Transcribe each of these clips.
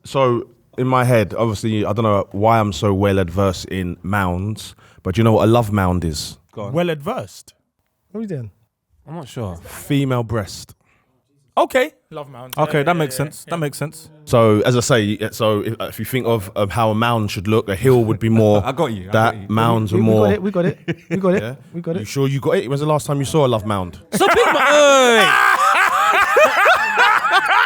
So in my head, obviously, I don't know why I'm so well adversed in mounds, but do you know what a love mound is? Well adversed. What are you doing? I'm not sure. Female breast. Okay. Love mound. Okay, that makes sense. That makes sense. So as I say, so if you think of how a mound should look, a hill would be more. I got you. Mounds are more. We got it. We got it. Yeah? We got You it. sure you got it? When's the last time you saw a love mound? So big, man.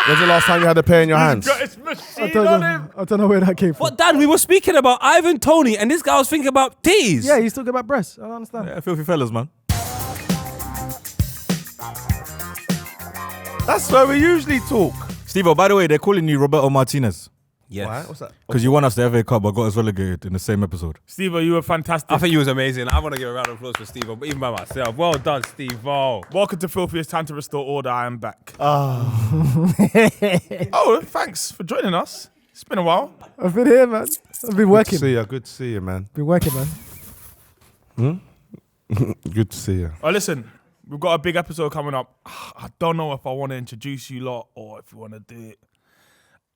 When's the last time you had a pair in your hands? I don't know where that came from. What, Dan? We were speaking about Ivan Toney, and this guy was thinking about teas. Yeah, he's talking about breasts. I don't understand. Yeah, filthy fellas, man. That's where we usually talk. Steve-O, by the way, they're calling you Roberto Martinez. Yes. Why? What's that? Because you won us the FA Cup but got us relegated in the same episode. Steve-O, you were fantastic. I think you was amazing. I want to give a round of applause for Steve-O, but even by myself. Well done, Steve-O. Welcome to Filthy. It's time to restore order. I am back. Oh, Thanks for joining us. It's been a while. I've been here, man. I've been working. Good to see you, man. Been working, man. Good to see you. Oh, listen, we've got a big episode coming up. I don't know if I want to introduce you lot or if you want to do it.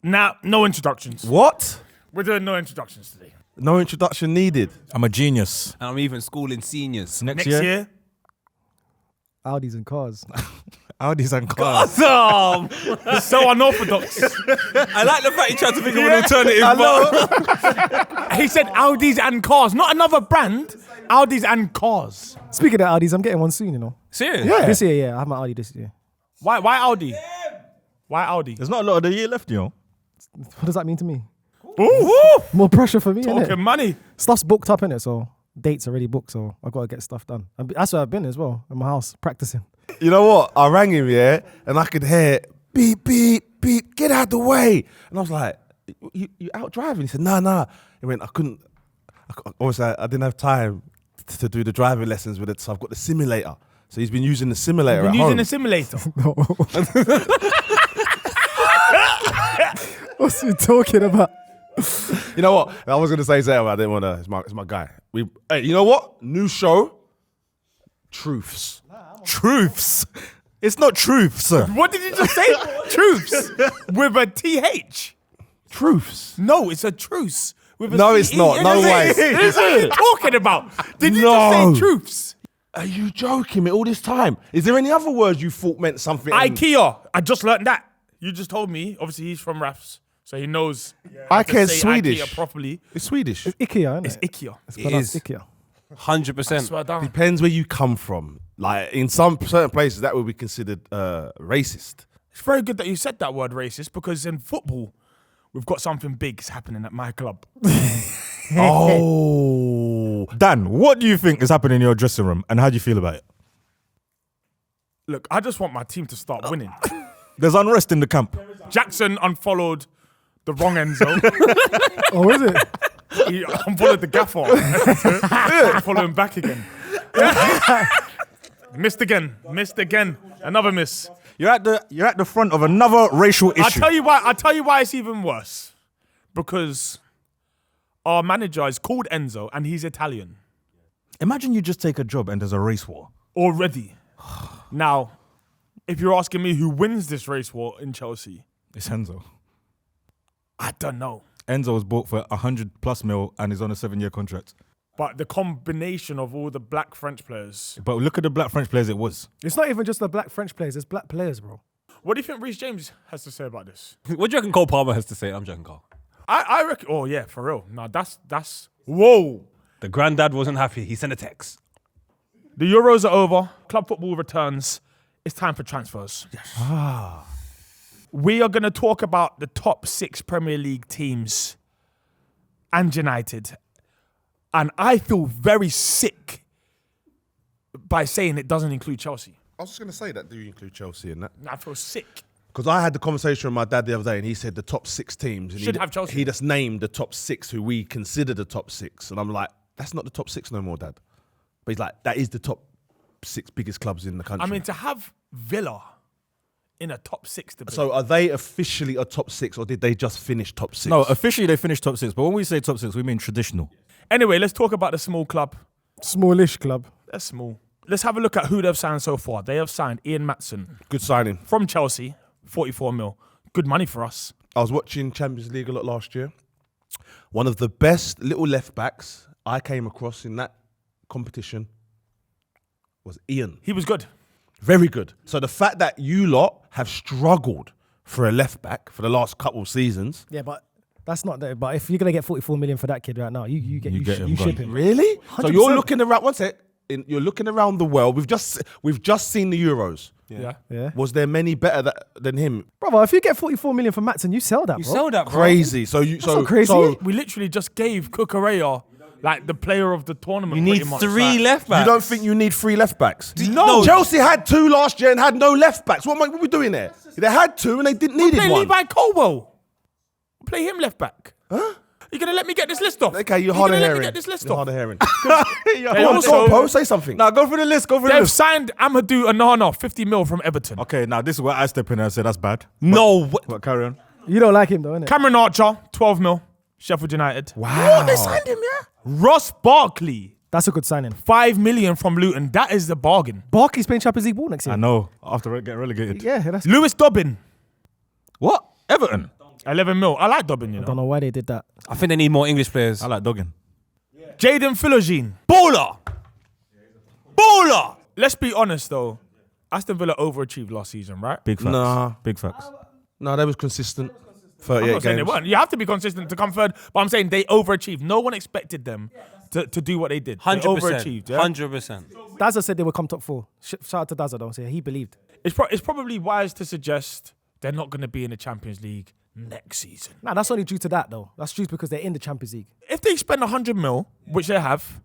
Nah, no introductions. What? We're doing no introductions today. No introduction needed. I'm a genius. And I'm even schooling seniors. Next Next year, year, Audis and cars. Audis and cars. Awesome. so unorthodox. I like the fact you tried to think of an alternative. But He said Audis and cars, not another brand. Audis and cars. Speaking of Audis, I'm getting one soon, you know. serious? Yeah. This year, yeah. I have my Audi this year. Why Audi? Why Audi? There's not a lot of the year left, you know. What does that mean to me? Ooh, More pressure for me, talking innit? money. Stuff's booked up, innit? So dates already booked, so I gotta get stuff done. That's where I've been as well, in my house, practicing. You know what? I rang him, yeah, and I could hear beep, beep, beep, get out the way. And I was like, you out driving? He said, nah. He went, obviously I didn't have time to do the driving lessons with it, so I've got the simulator. So he's been using the simulator at home. A simulator. What's he talking about? You know what? I was going to say something, but I didn't want to. It's my guy. Hey, you know what? New show. Truths. Truths. It's not truths, sir. What did you just say? Truths. With a TH. Truths. No, it's a truce. With a No, it's CE. not. No way. What are you talking about? Did you No. just say truths? Are you joking me all this time? Is there any other words you thought meant something? IKEA. I just learned that. You just told me. Obviously, he's from Rafs, so he knows. IKEA is say Swedish. IKEA properly. It's Swedish. It's IKEA, innit? It's IKEA. It's It pronounced is. IKEA. 100%. Swear down. Depends where you come from. Like in some certain places, that would be considered racist. It's very good that you said that word racist because in football, we've got something big happening at my club. Oh. Dan, what do you think is happening in your dressing room and how do you feel about it? Look, I just want my team to start winning. There's unrest in the camp. Jackson unfollowed the wrong Enzo. Oh, is it? He unfollowed the gaffer. Follow him back again. Missed again. Another miss. You're at the front of another racial issue. I'll tell you why it's even worse. Because our manager is called Enzo and he's Italian. Imagine you just take a job and there's a race war. Already. Now, if you're asking me who wins this race war in Chelsea, It's Enzo. I don't know. Enzo was bought for 100+ mil and is on a 7-year contract. But the combination of all the black French players. But look at the black French players it was. It's not even just the black French players. It's black players, bro. What do you think Reece James has to say about this? What do you reckon Cole Palmer has to say? I'm joking, Cole. I reckon. Oh yeah, for real. No, that's. Whoa. The granddad wasn't happy. He sent a text. The Euros are over. Club football returns. It's time for transfers. Yes. We are going to talk about the top 6 Premier League teams and United. And I feel very sick by saying it doesn't include Chelsea. I was just going to say that. Do you include Chelsea in that? I feel sick. Because I had the conversation with my dad the other day and he said the top 6 teams. And Should have Chelsea. He just named the top 6 who we consider the top 6. And I'm like, that's not the top 6 no more, Dad. But he's like, that is the top 6 biggest clubs in the country. I mean, to have Villa in a top 6 debate. So are they officially a top 6 or did they just finish top 6? No, officially they finished top 6. But when we say top 6, we mean traditional. Anyway, let's talk about the small club. Smallish club. They're small. Let's have a look at who they've signed so far. They have signed Ian Maatson Good signing. from Chelsea, 44 mil. Good money for us. I was watching Champions League a lot last year. One of the best little left backs I came across in that competition was Ian. He was good. Very good. So the fact that you lot have struggled for a left back for the last couple of seasons. Yeah, but that's not there. But if you're gonna get 44 million for that kid right now, you him ship gone. him. Really? So 100%. you're looking around. One sec. You're looking around the world. We've just seen the Euros. Yeah. Yeah, Was there many better than him? brother. If you get 44 million for Matson, you sell that, You bro. sell that, bro. Crazy. So you not crazy. So We literally just gave Cucurella like the player of the tournament. You need pretty much. 3 left backs. you don't think you need 3 left backs? No. Chelsea had 2 last year and had no left backs. What are we doing there? They had 2 and they didn't need Play one. Levi Colwell. Play him left back. Huh? You gonna let me get this list off? Okay, you're You hard of gonna let hearing. me get this list You're off? hard of hearing. They Go on, also, Poe, say something. Now go for the list. Go for the they've list. signed Amadou Onana, 50 mil from Everton. Okay, now this is where I step in and say that's bad. No. But carry on. You don't like him though, innit? Cameron Archer, 12 mil, Sheffield United. Wow. They signed him, yeah? Ross Barkley, That's a good signing. 5 million from Luton. That is the bargain. Barkley's playing Champions League ball next year. I know. After getting relegated. Yeah, that's. Lewis Dobbin, What? Everton. 11 mil. I like Dobbin, you I don't know. know why they did that. I think they need more English players. I like dogging. Jaden Philogene, baller. Baller. Let's be honest though. Aston Villa overachieved last season, right? Big facts. Nah. Big facts. No, they was consistent. I'm 38 not saying they games. weren't. You have to be consistent to come third, but I'm saying they overachieved. No one expected them to do what they did. They 100%. overachieved. Yeah? 100%. Dazza said they would come top 4. Shout out to Dazza though. So he believed. It's probably wise to suggest they're not going to be in the Champions League next season. Nah, that's only due to that though. That's due because they're in the Champions League. If they spend 100 mil, which they have,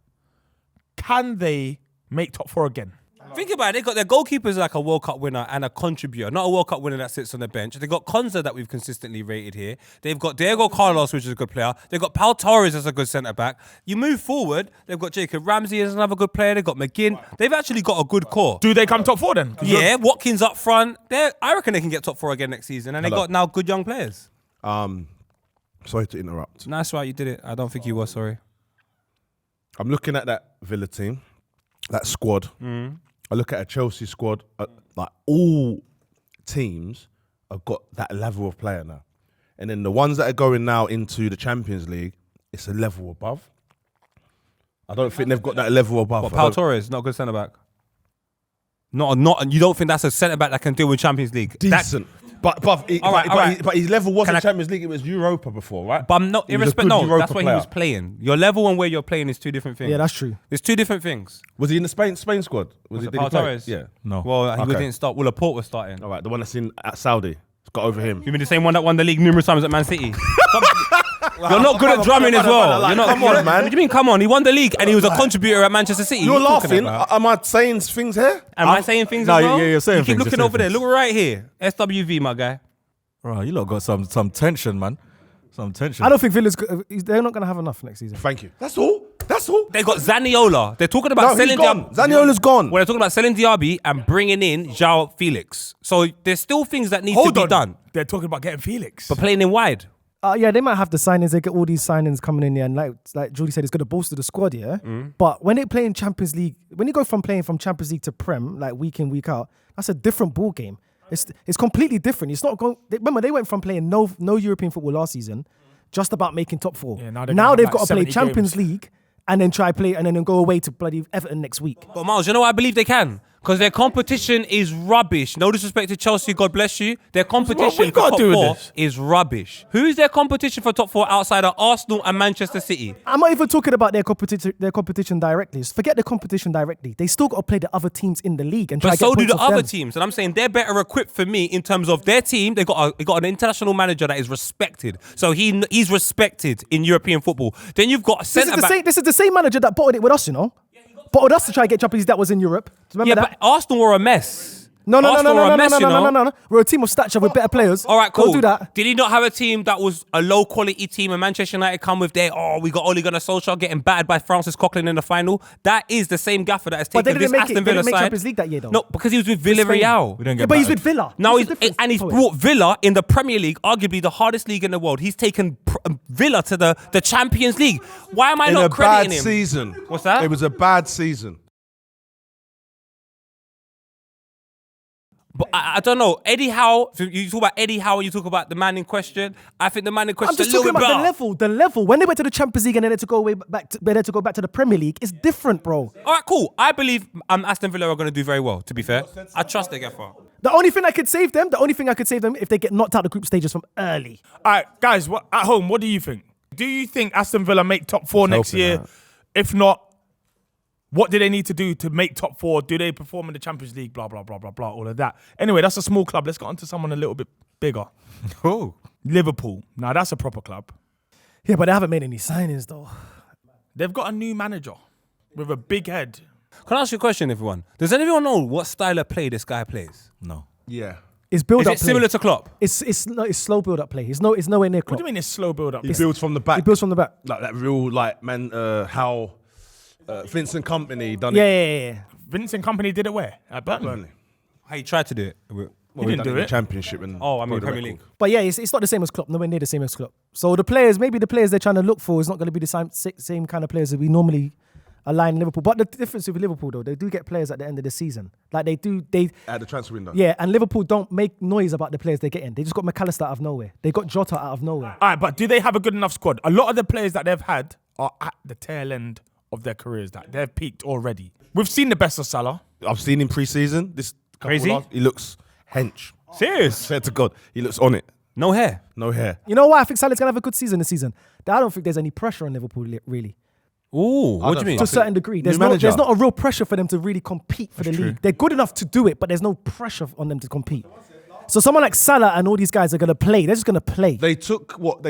can they make top 4 again? Think about it. They got their goalkeepers like a World Cup winner and a contributor, not a World Cup winner that sits on the bench. They got Konza that we've consistently rated here. They've got Diego Carlos, which is a good player. They've got Pau Torres as a good centre back. You move forward, they've got Jacob Ramsey as another good player. They've got McGinn. They've actually got a good core. Do they come top 4 then? 'Cause Yeah, Watkins up front. I reckon they can get top 4 again next season, and they got now good young players. Sorry to interrupt. No, that's right, you did it. I don't think you were sorry. I'm looking at that Villa team, that squad. I look at a Chelsea squad. Like all teams have got that level of player now, and then the ones that are going now into the Champions League, it's a level above. I don't think they've got that level above. But I Pau don't- Torres, not a good centre back. Not. You don't think that's a centre back that can deal with Champions League? decent. But All right. his level wasn't Can I- Champions League. It was Europa before, right? But I'm not He was a irrespective. good No, Europa that's where player. he was playing. Your level and where you're playing is 2 different things. Yeah, that's true. It's 2 different things. Was he in the Spain squad? Was it did he Pau play? Torres? Yeah. No. Well, he Okay. didn't start. Well, Laporte was starting. All right, the one that's in at Saudi. It's got over him. You mean the same one that won the league numerous times at Man City? You're not good at drumming as well. You're not. Come on, man. What do you mean? Come on, he won the league and he was a contributor at Manchester City. You're What are you talking laughing. about? Am I saying things here? Am I saying things No, as well? yeah, you're saying You keep things, looking you're over there. saying Look right here. SWV, my guy. Bro, you lot got some tension, man. Some tension. I don't think Villa's. They're not gonna have enough next season. Thank you. That's all. That's all. They got Zaniola. They're talking about No, he's selling gone. Diaby. Zaniola's gone. Well, they're talking about selling Diaby and bringing in João Felix. So there's still things that need to Hold be on. done. They're talking about getting Felix. But playing in wide. Yeah, they might have the signings. They get all these signings coming in there, and like Julie said, it's going to bolster the squad. Yeah, but when they play in Champions League, when you go from playing from Champions League to Prem, like week in week out, that's a different ball game. It's completely different. It's not going. Remember, they went from playing no European football last season, just about making top 4. Yeah, now they're now gonna they've have got like to play 70 Champions games. League and then try play and then go away to bloody Everton next week. But Miles, you know what I believe they can? Because their competition is rubbish. No disrespect to Chelsea, God bless you. Their competition we for gotta top do with 4 this? is rubbish. Who is their competition for top 4 outside of Arsenal and Manchester City? I'm not even talking about their competition directly. Forget the competition directly. They still got to play the other teams in the league and try But to get so do points the off other them. teams. And I'm saying they're better equipped for me in terms of their team. They got an international manager that is respected. So he's respected in European football. Then you've got a centre back. This is the same manager that bottled it with us, you know. Bottled us to try to get Champions League that was in Europe. Remember Yeah, that? but Arsenal were a mess. No. Arsenal were a mess, you know? We're a team of stature with better players. All right, cool. Don't do that. Did he not have a team that was a low quality team and Manchester United come with their, we got Ole Gunnar Solskjaer getting battered by Francis Coquelin in the final? That is the same gaffer that has But they taken didn't this make Aston it. They Villa didn't make side. Champions League that year, though. No, because he was with Villarreal. We didn't Yeah, get but he's battered. with Villa. Now What's the difference? he's Poet? brought Villa in the Premier League, arguably the hardest league in the world. He's taken Villa to the Champions League. Why am I In not a crediting bad him? season. What's that? It was a bad season. But I don't know. Eddie Howe, you talk about Eddie Howe, you talk about the man in question. I think the man in question I'm just is a little talking bit about better. the level. When they went to the Champions League and then they had to go back to the Premier League, it's different, bro. All right, cool. I believe Aston Villa are going to do very well, to be fair. I trust the gaffer. The only thing I could save them if they get knocked out the group stages from early. All right, guys, at home, what do you think? Do you think Aston Villa make top 4 next year? If not, what do they need to do to make top 4? Do they perform in the Champions League? Blah, blah, blah, blah, blah, all of that. Anyway, that's a small club. Let's get on to someone a little bit bigger. Oh. Liverpool. Now, that's a proper club. Yeah, but they haven't made any signings, though. They've got a new manager with a big head. Can I ask you a question, everyone? Does anyone know what style of play this guy plays? No. Yeah. It's build Is up it similar to Klopp? It's slow build up play. It's nowhere near What Klopp. do you mean it's slow build-up? He builds from the back. He builds from the back. Like that real, like, man, how Vincent Kompany done Yeah, it. yeah, yeah. Vincent Kompany did it where? At Burnley. Burnley. He tried to do it. He didn't do In the it. Championship. And Oh, I mean broke the Premier record. League. But yeah, it's not the same as Klopp. Nowhere near the same as Klopp. So the players they're trying to look for is not going to be the same kind of players that we normally align in Liverpool. But the difference with Liverpool, though, they do get players at the end of the season. Like they At the transfer window. yeah, and Liverpool don't make noise about the players they get in. They just got McAllister out of nowhere. They got Jota out of nowhere. All right, but do they have a good enough squad? A lot of the players that they've had are at the tail end of their careers. That they've peaked already. We've seen the best of Salah. I've seen him pre-season. This couple Crazy? He looks hench. Serious? Swear to God, he looks on it. No hair. No hair. You know why I think Salah's gonna have a good season this season? I don't think there's any pressure on Liverpool really. Ooh, what do you mean? To a certain degree. There's manager. not a real pressure for them to really compete for the league. They're good enough to do it, but there's no pressure on them to compete. So someone like Salah and all these guys are going to play. They're just going to play. They took what?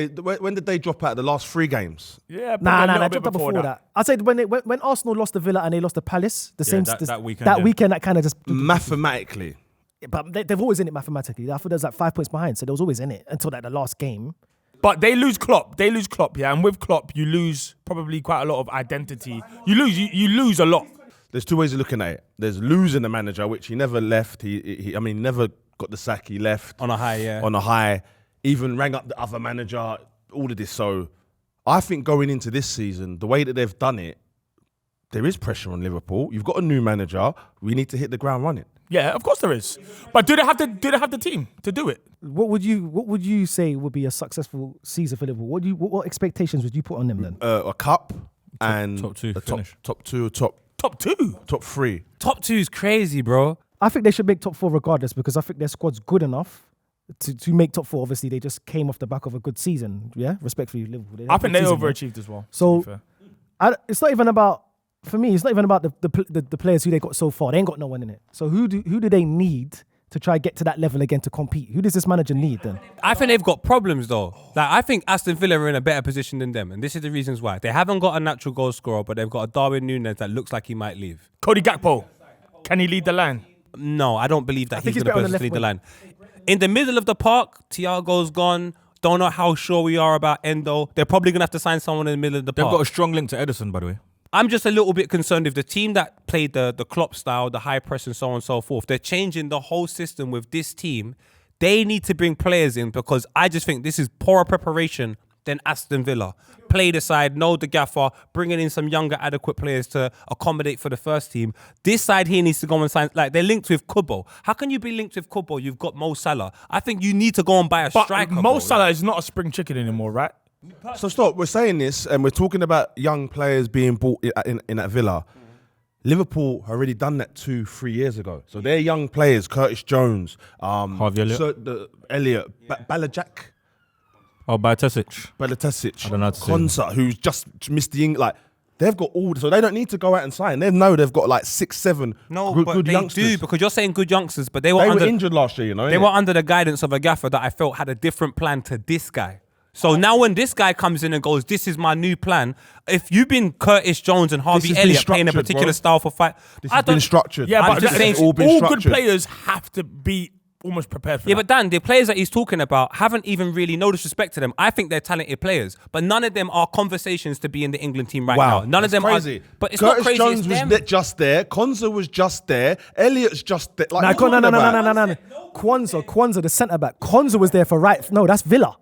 When did they drop out? The last 3 games. Yeah, Nah, they they dropped out before that. I'd say when Arsenal lost to Villa and they lost to Palace, that weekend, that kind of just... Mathematically. But they've always in it mathematically. I thought there's like 5 points behind, so they was always in it until like the last game. But they lose Klopp. Yeah, and with Klopp, you lose probably quite a lot of identity. You lose a lot. There's 2 ways of looking at it. There's losing the manager, which he never left. He never got the sack. He left On a high, yeah. On a high. Even rang up the other manager. All of this. So I think going into this season, the way that they've done it, there is pressure on Liverpool. You've got a new manager. We need to hit the ground running. Yeah, of course there is. But do they have the team to do it? What would you say would be a successful season for Liverpool? What expectations would you put on them then? A cup and top 2 a finish. top 2, top Top 2. 3. Top 2 is crazy, bro. I think they should make top 4 regardless because I think their squad's good enough to make top 4. Obviously, they just came off the back of a good season. Yeah, respectfully, Liverpool. I think they season, man. overachieved as well. So- to be fair. It's not even about, for me, it's not even about the players who they got so far. They ain't got no one in it. So who do they need to try get to that level again to compete? Who does this manager need then? I think they've got problems though. Like I think Aston Villa are in a better position than them, and this is the reasons why. They haven't got a natural goal scorer, but they've got a Darwin Núñez that looks like he might leave. Cody Gakpo, can he lead the line? No, I don't believe that think he's he's going to better on the lead the left line. In the middle of the park, Thiago's gone. Don't know how sure we are about Endo. They're probably going to have to sign someone in the middle of the They've park. got a strong link to Edison, by the way. I'm just a little bit concerned if the team that played the Klopp style, the high press and so on and so forth, they're changing the whole system with this team. They need to bring players in because I just think this is poorer preparation than Aston Villa. Play the side, know the gaffer, bringing in some younger adequate players to accommodate for the first team. This side here needs to go and sign, like they're linked with Kubo. How can you be linked with Kubo? You've got Mo Salah. I think you need to go and buy a But striker. Mo bro. Salah is not a spring chicken anymore, right? So stop. We're saying this, and we're talking about young players being bought in that Villa. Liverpool already done that 2-3 years ago. So they're young players. Curtis Jones, Harvey Elliott. Balajak, Oh, Bajcetic. Balatasic, I don't know how to say Konsa, who's just missed the like. They've got all, so they don't need to go out and sign. They know they've got like 6-7 No, good, but good they youngsters. do because you're saying good youngsters, but they were They under were injured last year, you know. they innit? were under the guidance of a gaffer that I felt had a different plan to this guy. So now when this guy comes in and goes, this is my new plan. If you've been Curtis Jones and Harvey has been Elliott playing a structured, particular bro. stall for fight, This has been structured. Yeah, I'm but just saying it's all been all good structured. players have to be almost prepared for Yeah, that. but Dan, the players that he's talking about haven't even really, no disrespect to them. I think they're talented players, but none of them are conversations to be in the England team right Wow, now. None of that's them crazy. are. But it's Curtis not crazy. Jones it's was them. just there. Konza was just there. Elliott's just there. Like, No. Kwanzaa, the centre back. Kwanzaa was there for right. No, that's Villa.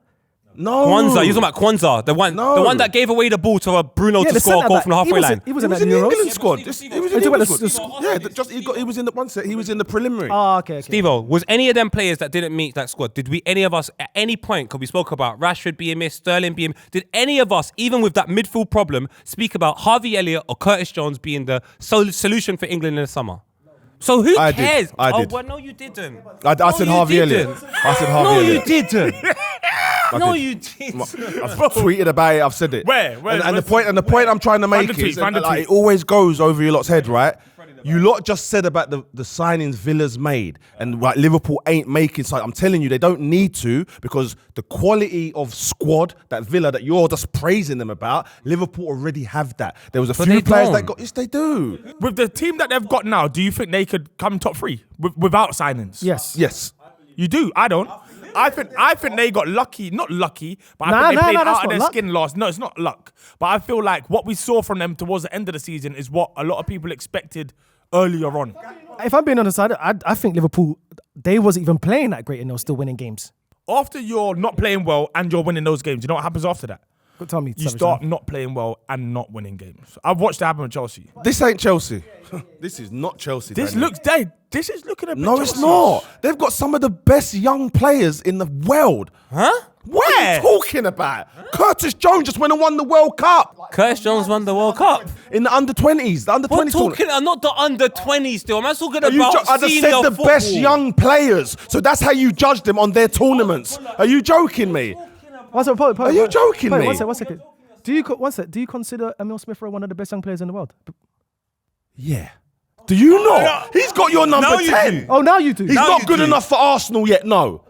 No. Kwanzaa. You're talking about Kwanzaa, the one No. that gave away the ball to Bruno Yeah, to the score a centre goal back. from the halfway line. He was He in was that in the Euros. England squad. He was in the England squad. Yeah, He was in the one set. He was in the preliminary. Oh, okay. Stevo, was any of them players that didn't meet that squad? Did we, any of us, at any point, because we spoke about Rashford being missed, Sterling being, did any of us, even with that midfield problem, speak about Harvey Elliott or Curtis Jones being the solution for England in the summer? So who I did. cares? I did. Oh, well, no, you didn't. I said Harvey Elliott. I said Harvey No, Elliott. you didn't. No, did. you didn't. I've tweeted about it. I've said it. Where? And the point I'm trying to make the tweet, is, find the like, tweet. it always goes over your lot's head, right? You lot just said about the signings Villa's made, and like Liverpool ain't making. So I'm telling you, they don't need to, because the quality of squad that Villa that you're just praising them about, Liverpool already have that. There was a few they players don't. that got. Yes, they do. With the team that they've got now, do you think they could come top 3 without signings? Yes. Yes. You do. I don't. I think they got lucky. Not lucky, but I Nah, think they played that's out of not their luck. skin last. No, it's not luck. But I feel like what we saw from them towards the end of the season is what a lot of people expected earlier on. If I'm being honest, I think Liverpool, they wasn't even playing that great and they were still winning games. After you're not playing well and you're winning those games, you know what happens after that? Go tell me. You start not playing well and not winning games. I've watched it happen with Chelsea. This ain't Chelsea. This is not Chelsea. This Daniel. looks dead. This is looking a bit No, it's Chelsea. not. They've got some of the best young players in the world. Huh? What are Where? you talking about? Curtis Jones just went and won the World Cup Curtis Jones won the World Cup. in the under-20s. The We're under-20s tournament. talking, not the under-20s still. I'm talking Are you about I just senior said the football. best young players. So that's how you judge them on their tournaments. Are you joking me? Are you joking me? One second. Do you consider Emil Smith Rowe one of the best young players in the world? Yeah. Do you not? He's got your number Now you 10. do. Oh, now you do. He's not good enough for Arsenal yet, no.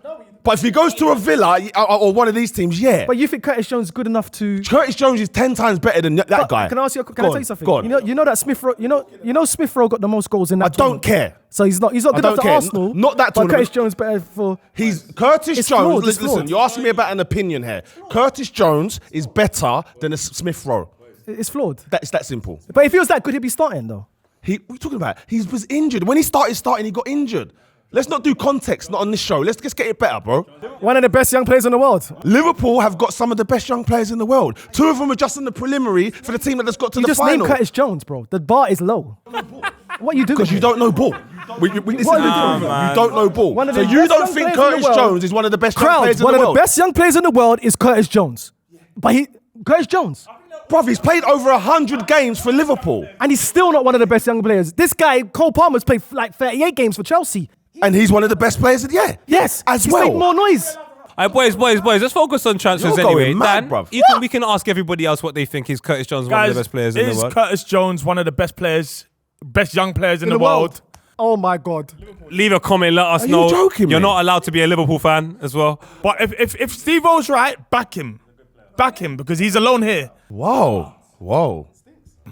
But if he goes to a Villa or one of these teams, yeah. But you think Curtis Jones is good enough to? Curtis Jones is 10 times better than that guy. Can I ask you? Can Go I on, tell you something? go on. You know that Smith Rowe. You know Smith Rowe got the most goals in that. I don't tournament. care. So he's not good I enough don't for care. Arsenal. Not that But tournament. Curtis Jones better for. He's Curtis It's Jones. flawed, it's Listen, flawed. you're asking me about an opinion here. Curtis Jones is better than a Smith Rowe. It's flawed. That's that simple. But if he was that good, he'd be starting though. What are you talking about? He was injured. When he started starting, he got injured. Let's not do context, not on this show. Let's just get it better, bro. One of the best young players in the world. Liverpool have got some of the best young players in the world. 2 of them are just in the preliminary for the team that just got to You the just final. named Curtis Jones, bro. The bar is low. What you doing? Because you don't know ball. Listen, What are you doing? you don't know ball. One of So the you best don't young think players in the Curtis world. Jones is one of the best young Crowd. players in One the of the world? best young players in the world is Curtis Jones. But Curtis Jones. Bruv, he's played over 100 games for Liverpool. And he's still not one of the best young players. This guy, Cole Palmer's played like 38 games for Chelsea. And he's one of the best players of the year. Yes. As he's well. made more noise. All right, boys, let's focus on transfers You're going anyway. mad, Dan, bruv. we can ask everybody else what they think is Curtis Jones one of the best players in the is world. Curtis Jones one of the best young players in the world? Oh my God. Leave a comment, let us Are you know. joking You're me? not allowed to be a Liverpool fan as well. But if Steve-O's right, back him. Back him, because he's alone here. Whoa.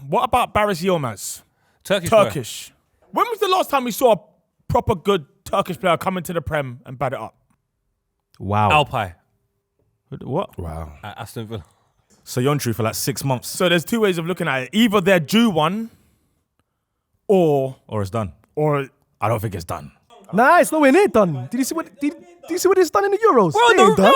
What about Barış Yilmaz? Turkish. Turkish. When was the last time we saw a proper good Turkish player come into the Prem and bat it up? Wow. Alpay What? Wow. at Aston Villa. So you're on true for like 6 months, So there's 2 ways of looking at it. Either they're due one, or or it's done. I don't think it's done. Nah, it's nowhere near done. Did you see what it's done in the Euros? We're on They ain't the done.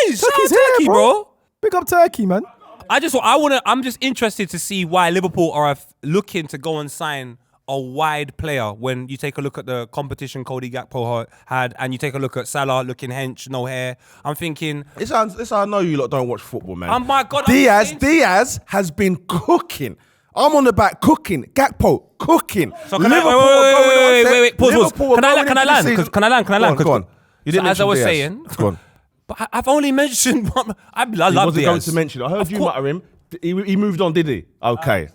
rise. Shout out Turkey's here, Turkey, bro. Big up Turkey, man. I'm just interested to see why Liverpool are looking to go and sign a wide player when you take a look at the competition Cody Gakpo had and you take a look at Salah looking hench, no hair. I'm thinking, It's how I know you lot don't watch football, man. oh my God. Diaz has been cooking. I'm on the back cooking. Gakpo cooking. So can wait. Pause. Can I land? Can I land? Go on. You didn't as I mention was Diaz. saying, Go on. but I've only mentioned one. I He love wasn't going Diaz. to mention it. I heard Of you course. mutter him. He moved on, did he? Okay.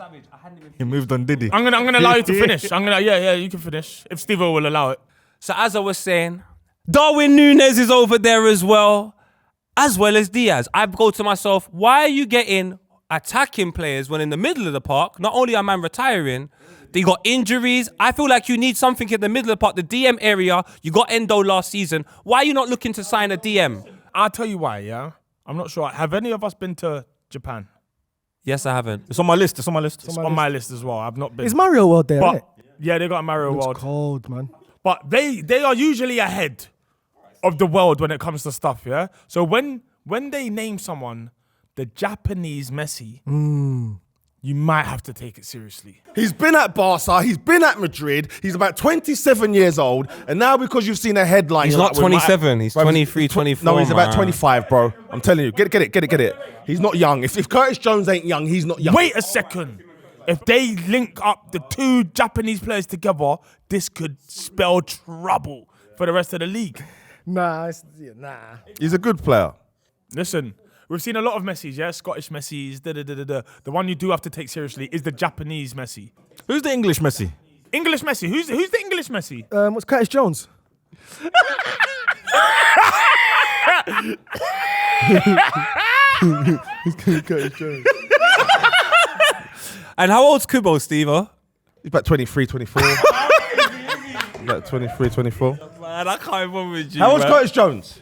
He moved on, did he? I'm gonna allow you to finish. Yeah, you can finish if Steve will allow it. So as I was saying, Darwin Núñez is over there as well as Diaz. I go to myself, why are you getting attacking players when in the middle of the park, not only are man retiring, they got injuries. I feel like you need something in the middle of the park, the DM area. You got Endo last season. Why are you not looking to sign a DM? I'll tell you why, yeah? I'm not sure. Have any of us been to Japan? Yes, I haven't. It's on my list. It's on my list. It's on my list as well. I've not been. Is Mario World there, but, right? yeah, they got a Mario It's World. cold, man. But they are usually ahead of the world when it comes to stuff, yeah? So when when they name someone the Japanese Messi, you might have to take it seriously. He's been at Barca, he's been at Madrid, he's about 27 years old, and now because you've seen a headline... He's you're not like, well, 27, he's 23, 24, No, he's about man. 25, bro. I'm telling you, get it. He's not young. If Curtis Jones ain't young, he's not young. Wait a second. If they link up the two Japanese players together, this could spell trouble for the rest of the league. Nah. He's a good player. Listen, we've seen a lot of Messis, yeah? Scottish Messis, The one you do have to take seriously is the Japanese Messi. Who's the English Messi? English Messi. Who's the English Messi? What's Curtis Jones? Curtis Jones. And how old's Kubo, Steve? He's about 23, 24. About 23, 24. Man, I can't even with you. How old's Curtis Jones?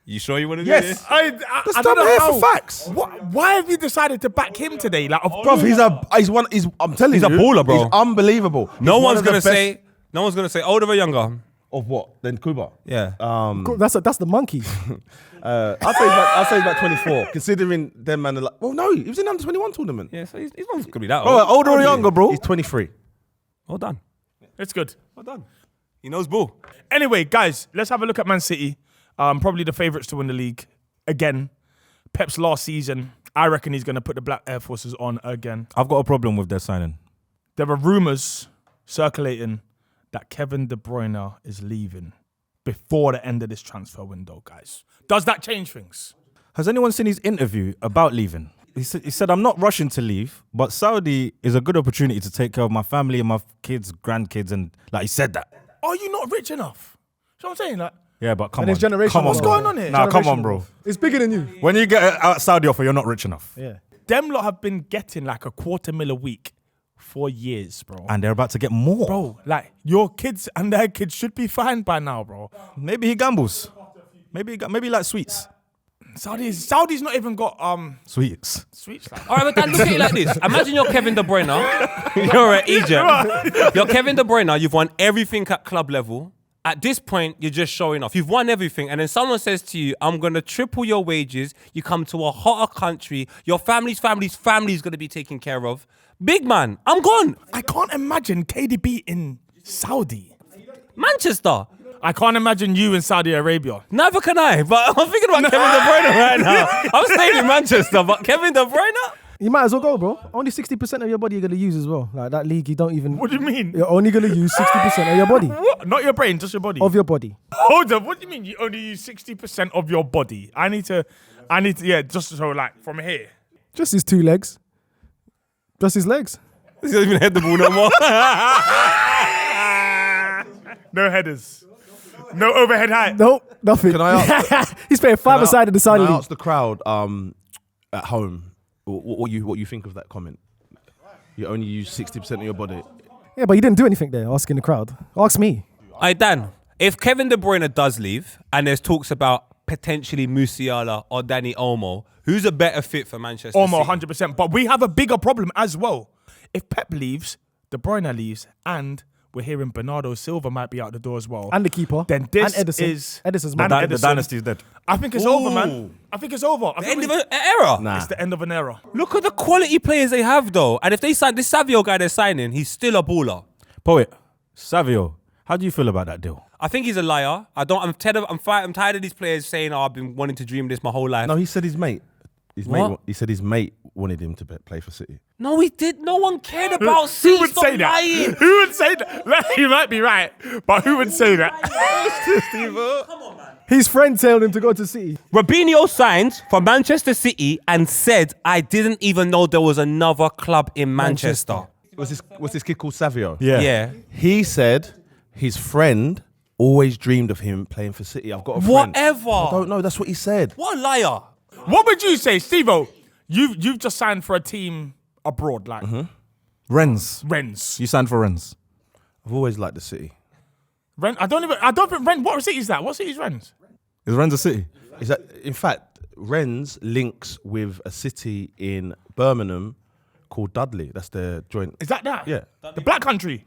You sure you want to do Yes. this? I That's don't dumb know here how. for facts. Why have you decided to back him today? Like, Bruv, I'm telling you. He's a baller, bro. He's unbelievable. No He's one one's of the gonna best- say. No one's gonna say older or younger. Of what? Then Kuba. Yeah. Cool, that's the monkey. I'll say he's about 24, considering them man are like, well, no, he was in the under-21 tournament. Yeah. So he's not gonna be that Bro, old. older or younger, bro? He's 23. Well done. it's good. Well done. He knows ball. Anyway, guys, let's have a look at Man City. Probably the favourites to win the league again. Pep's last season, I reckon he's going to put the Black Air Forces on again. I've got a problem with their signing. There are rumours circulating that Kevin De Bruyne is leaving before the end of this transfer window, guys. Does that change things? Has anyone seen his interview about leaving? He said, I'm not rushing to leave, but Saudi is a good opportunity to take care of my family and my kids, grandkids, and like he said that. Are you not rich enough? You know what I'm saying? Like, Yeah, but come And on. it's generational. Come on, What's bro. going on here? Nah, come on, Generational. bro. It's bigger than you. When you get out Saudi offer, you're not rich enough. Yeah. them lot have been getting like $250,000 a week for years, bro. And they're about to get more. Bro, like your kids and their kids should be fine by now, bro. Maybe he gambles. Maybe like sweets. Saudi's not even got Sweets. sweets. Like. All right, but Dan, look at it like this. Imagine you're Kevin De Bruyne. You're at Egypt. You're Kevin De Bruyne. You've won everything at club level. At this point, you're just showing off. You've won everything. And then someone says to you, I'm going to triple your wages. You come to a hotter country. Your family's going to be taken care of. Big man, I'm gone. I can't imagine KDB in Saudi. Manchester. I can't imagine you in Saudi Arabia. Neither can I. But I'm thinking about Kevin De Bruyne right now. I'm staying in Manchester, but Kevin De Bruyne? You might as well go, bro. Only 60% of your body you're going to use as well. Like that league, you don't even... What do you mean? You're only going to use 60% of your body. What? Not your brain, just your body. Of your body. Hold on. What do you mean you only use 60% of your body? I need to, yeah, just so like from here. Just his 2 legs. Just his legs. He doesn't even head the ball no more. No headers. No overhead height. Nope, nothing. Can I ask? He's playing 5-a-side in the side Can I league. ask the crowd at home what you think of that comment? You only use 60% of your body. Yeah, but he didn't do anything there, asking the crowd. Ask me. Hey, Dan, if Kevin De Bruyne does leave and there's talks about potentially Musiala or Danny Olmo, who's a better fit for Manchester Almost City? 100%. But we have a bigger problem as well. If Pep leaves, De Bruyne leaves, and we're hearing Bernardo Silva might be out the door as well. And the keeper. Then this and Edison. is... Edison's and man. The Edison. dynasty's dead. I think it's over, man. I think it's over. I The think end of an era. Nah. it's the end of an era. Look at the quality players they have, though. And if they sign this Savio guy they're signing, he's still a baller. Poet, Savio, how do you feel about that deal? I think he's a liar. I'm tired of these players saying, "Oh, I've been wanting to dream this my whole life." No, he said his mate. What? He said his mate wanted him to play for City. No, he did. No one cared about City. Who would Stop say that? lying. Who would say that? You might be right, but who would say that? His friend told him to go to City. Robinho signed for Manchester City and said, "I didn't even know there was another club in Manchester." What's this kid called Savio? Yeah. He said his friend always dreamed of him playing for City. I've got a friend. Whatever. I don't know. That's what he said. What a liar. What would you say, Steve-O? You've just signed for a team abroad, like Rennes. Rennes. You signed for Rennes. I've always liked the City. Rennes. I don't think Rennes. What city is that? What city is Rennes? Is Rennes a city? Is that in fact Rennes links with a city in Birmingham called Dudley. That's their joint. Is that? Yeah. The Black Country.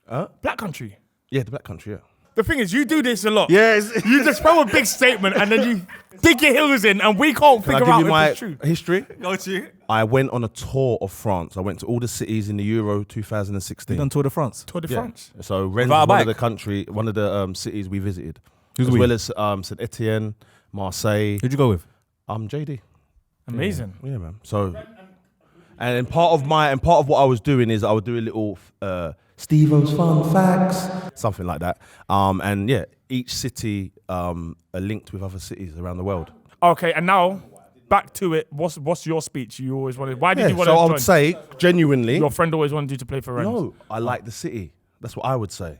Huh? Black Country. Yeah, the Black Country. Yeah. The thing is, you do this a lot. Yeah, You just throw a big statement and then you dig your heels in, and we can't Can I figure give out you if my it's true. history? Go to. I went on a tour of France. I went to all the cities in the Euro 2016. you done Tour de France. Tour de Yeah. France. So Rennes Without a was one of bike? one of the cities we visited. Who's as we? well as St Etienne, Marseille. Who'd you go with? JD. Amazing. Yeah, man. So, and part of what I was doing is I would do a little Stevo's fun facts, something like that. And yeah, each city are linked with other cities around the world. Okay, and now back to it. What's your speech you always wanted? Why did Yeah, you want so to I join? would say genuinely, Your friend always wanted you to play for Rennes. no, I like the city. That's what I would say.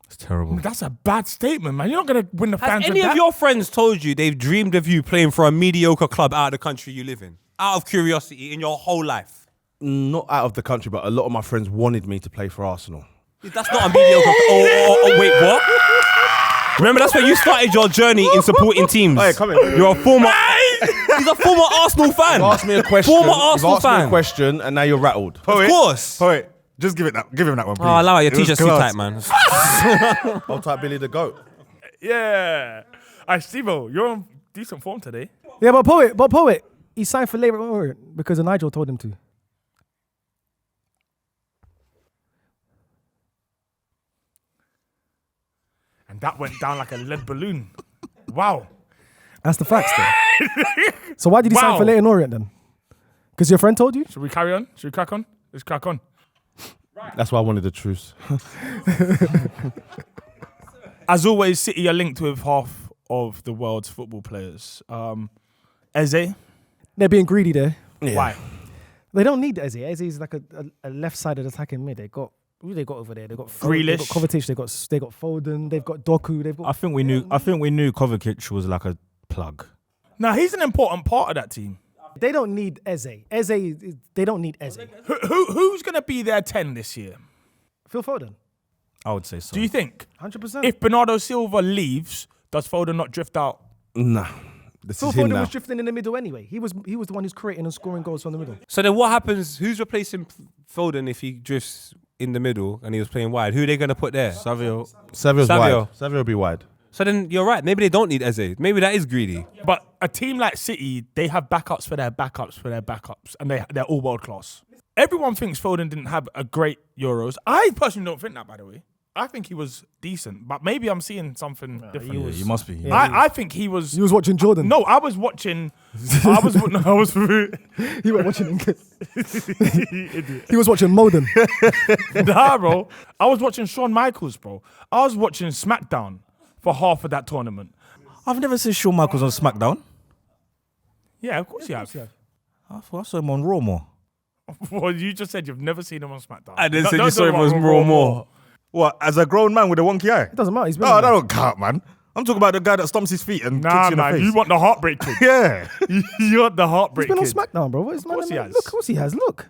It's terrible. That's a bad statement, man. You're not going to win the Has fans any with of that. your friends told you they've dreamed of you playing for a mediocre club out of the country you live in? Out of curiosity in your whole life? Not out of the country, but a lot of my friends wanted me to play for Arsenal. That's not a mediocre. Wait, what? Remember, that's where you started your journey in supporting teams. Hey, come here. You're a former. He's a former Arsenal fan. You asked me a question. Former You've Arsenal asked me fan. a question, and now you're rattled. Of course. Wait, just give him that one, please. Oh, allow it. Your It was t-shirt's too class. tight, man. Hold tight, Billy the Goat. Yeah. Stevo, you're on decent form today. Yeah, but poet, he signed for Labour because Nigel told him to. And that went down like a lead balloon. Wow. That's the facts, though. So why did he sign Wow. for Leighton Orient then? Because your friend told you? Should we carry on? Should we crack on? Let's crack on. That's why I wanted the truth. As always, City are linked with half of the world's football players. Eze, They're being greedy there. why? They don't need Eze. Eze is like a left-sided attacking mid. They got who they got over there. They got Foden, they got Grealish. Kovacic. They got Foden. They've got Doku. They've I got. think we knew Kovacic was like a plug. Now, he's an important part of that team. They don't need Eze. They don't need Eze. Who's going to be their 10 this year? Phil Foden, I would say so. Do you think? 100%. If Bernardo Silva leaves, does Foden not drift out? Nah, this Phil is him Foden now. was drifting in the middle anyway. He was the one who's creating and scoring goals from the middle. So then what happens? Who's replacing Foden if he drifts in the middle and he was playing wide? Who are they going to put there? Savio. Savio's Savio. wide. Savio will be wide. So then you're right. Maybe they don't need Eze. Maybe that is greedy. But a team like City, they have backups for their backups for their backups, and they're all world class. Everyone thinks Foden didn't have a great Euros. I personally don't think that, by the way. I think he was decent, but maybe I'm seeing something different. Yeah, you must be. I think he was. He was watching Jordan. No, I was watching. I was. He was watching. He was watching Moden. Nah, bro. I was watching Shawn Michaels, bro. I was watching SmackDown for half of that tournament. I've never seen Shawn Michaels on SmackDown. Yeah, of course you have. I thought I saw him on Raw more. Well, you just said you've never seen him on SmackDown. I didn't No, say don't you saw talk him about on Raw more. What, as a grown man with a wonky eye? It doesn't matter. He's been No, on that there. don't count, man. I'm talking about the guy that stomps his feet and Nah, kicks you in the man, face. you want the heartbreak kid. Yeah. You want the heartbreak He's been on kid. SmackDown, bro. What is course he man? has. Look, of course he has. Look,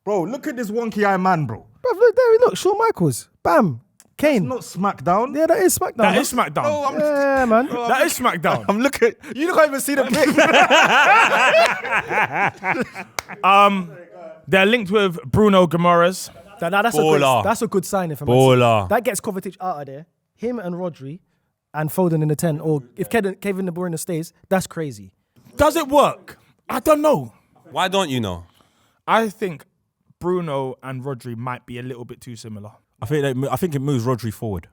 Bro, look at this wonky eye man, bro. bro. Look there. Look, Shawn Michaels. Bam. Kane. Not SmackDown. Yeah, that is SmackDown. That man. is SmackDown. No, I'm, Yeah, man. That is SmackDown. I'm looking. You can't even see the pic. They're linked with Bruno Guimaraes. That's a good signing for Man Baller. City. That gets Kovacic out of there. Him and Rodri and Foden in the 10. Or if Kevin De Bruyne stays, that's crazy. Does it work? I don't know. Why don't you know? I think Bruno and Rodri might be a little bit too similar. I think it moves Rodri forward.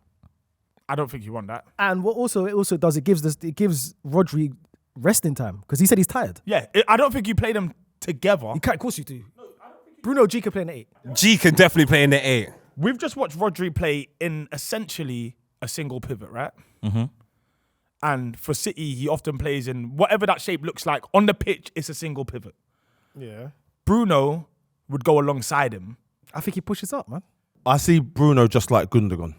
I don't think you want that. And what it also does, it gives Rodri resting time because he said he's tired. Yeah, I don't think you play them together. You can't, of course you do. Bruno G can play in the 8. G can definitely play in the 8. We've just watched Rodri play in essentially a single pivot, right? Mm-hmm. And for City, he often plays in whatever that shape looks like. On the pitch, it's a single pivot. Yeah. Bruno would go alongside him. I think he pushes up, man. I see Bruno just like Gundogan.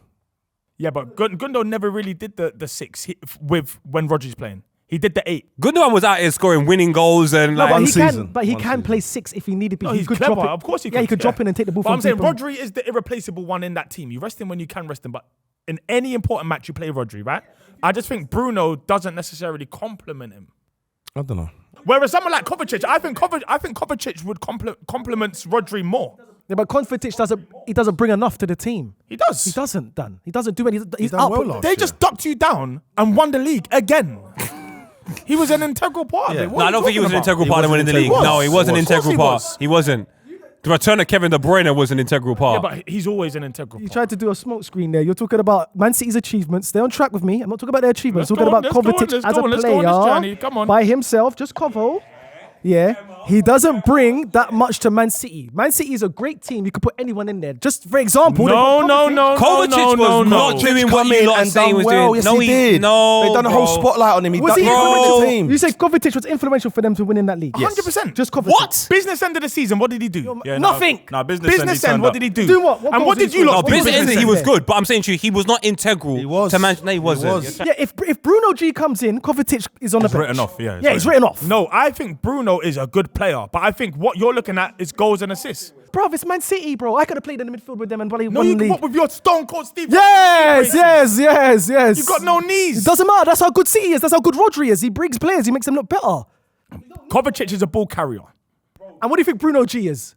Yeah, but Gundo never really did the 6 with when Rodri's playing. He did the 8. Gundogan was out here scoring winning goals and No, like. but he One can season. play 6 if he needed to. No, He he's could clever. drop it. Of course he could. Yeah, he could drop in and take the ball But from I'm saying deep and- Rodri is the irreplaceable one in that team. You rest him when you can rest him, but in any important match, you play Rodri, right? I just think Bruno doesn't necessarily complement him. I don't know. Whereas someone like Kovacic, I think Kovacic would complements Rodri more. Yeah, but Konfetic doesn't bring enough to the team. He does. He doesn't do anything. He's done out. well last They just ducked you down and won the league again. He was an integral part of it. No, I don't think he was an integral part of winning the league. was. No, he was an Of course integral he part. was. He wasn't. The return of Kevin De Bruyne was an integral Yeah, part. but he's always an integral You part. tried to do a smoke screen there. You're talking about Man City's achievements. Stay on track with me. I'm not talking about their achievements. Let's I'm talking go on, about let's go on, Kovacic as a let's go on this journey. player Come on. by himself. Just Kovo. Yeah, he doesn't bring that much to Man City. Man City is a great team. You could put anyone in there. Just for example, they No, put no, Kovacic. no, Kovacic was not doing what you lot and saying he done was well. doing. Yes, No, he did. No, They done a whole bro. spotlight on him. He Was done he influential the team. You say Kovacic was influential for them to win in that league? 100%. Just Kovacic. What? Business end of the season, what did he do? Yeah, Nothing. Nah, business Business end, what did he do? Do what? What And goals what did did he you score? lot No, do? Business ended, he end was there. good, but I'm saying to you, he was not integral. He was. To Man. No, he wasn't. was. Yeah, if Bruno G comes in, Kovacic is on the bench. written off, yeah, Yeah, he's written off. No, I think Bruno is a good player, but I think what you're looking at is goals and assists. Bro, it's Man City, bro. I could have played in the midfield with them and bloody No, won you the can league. what with your Stone Cold Steve. Yes, yes. You got no knees. It doesn't matter. That's how good City is. That's how good Rodri is. He brings players. He makes them look better. Kovacic is a ball carrier. And what do you think Bruno G is?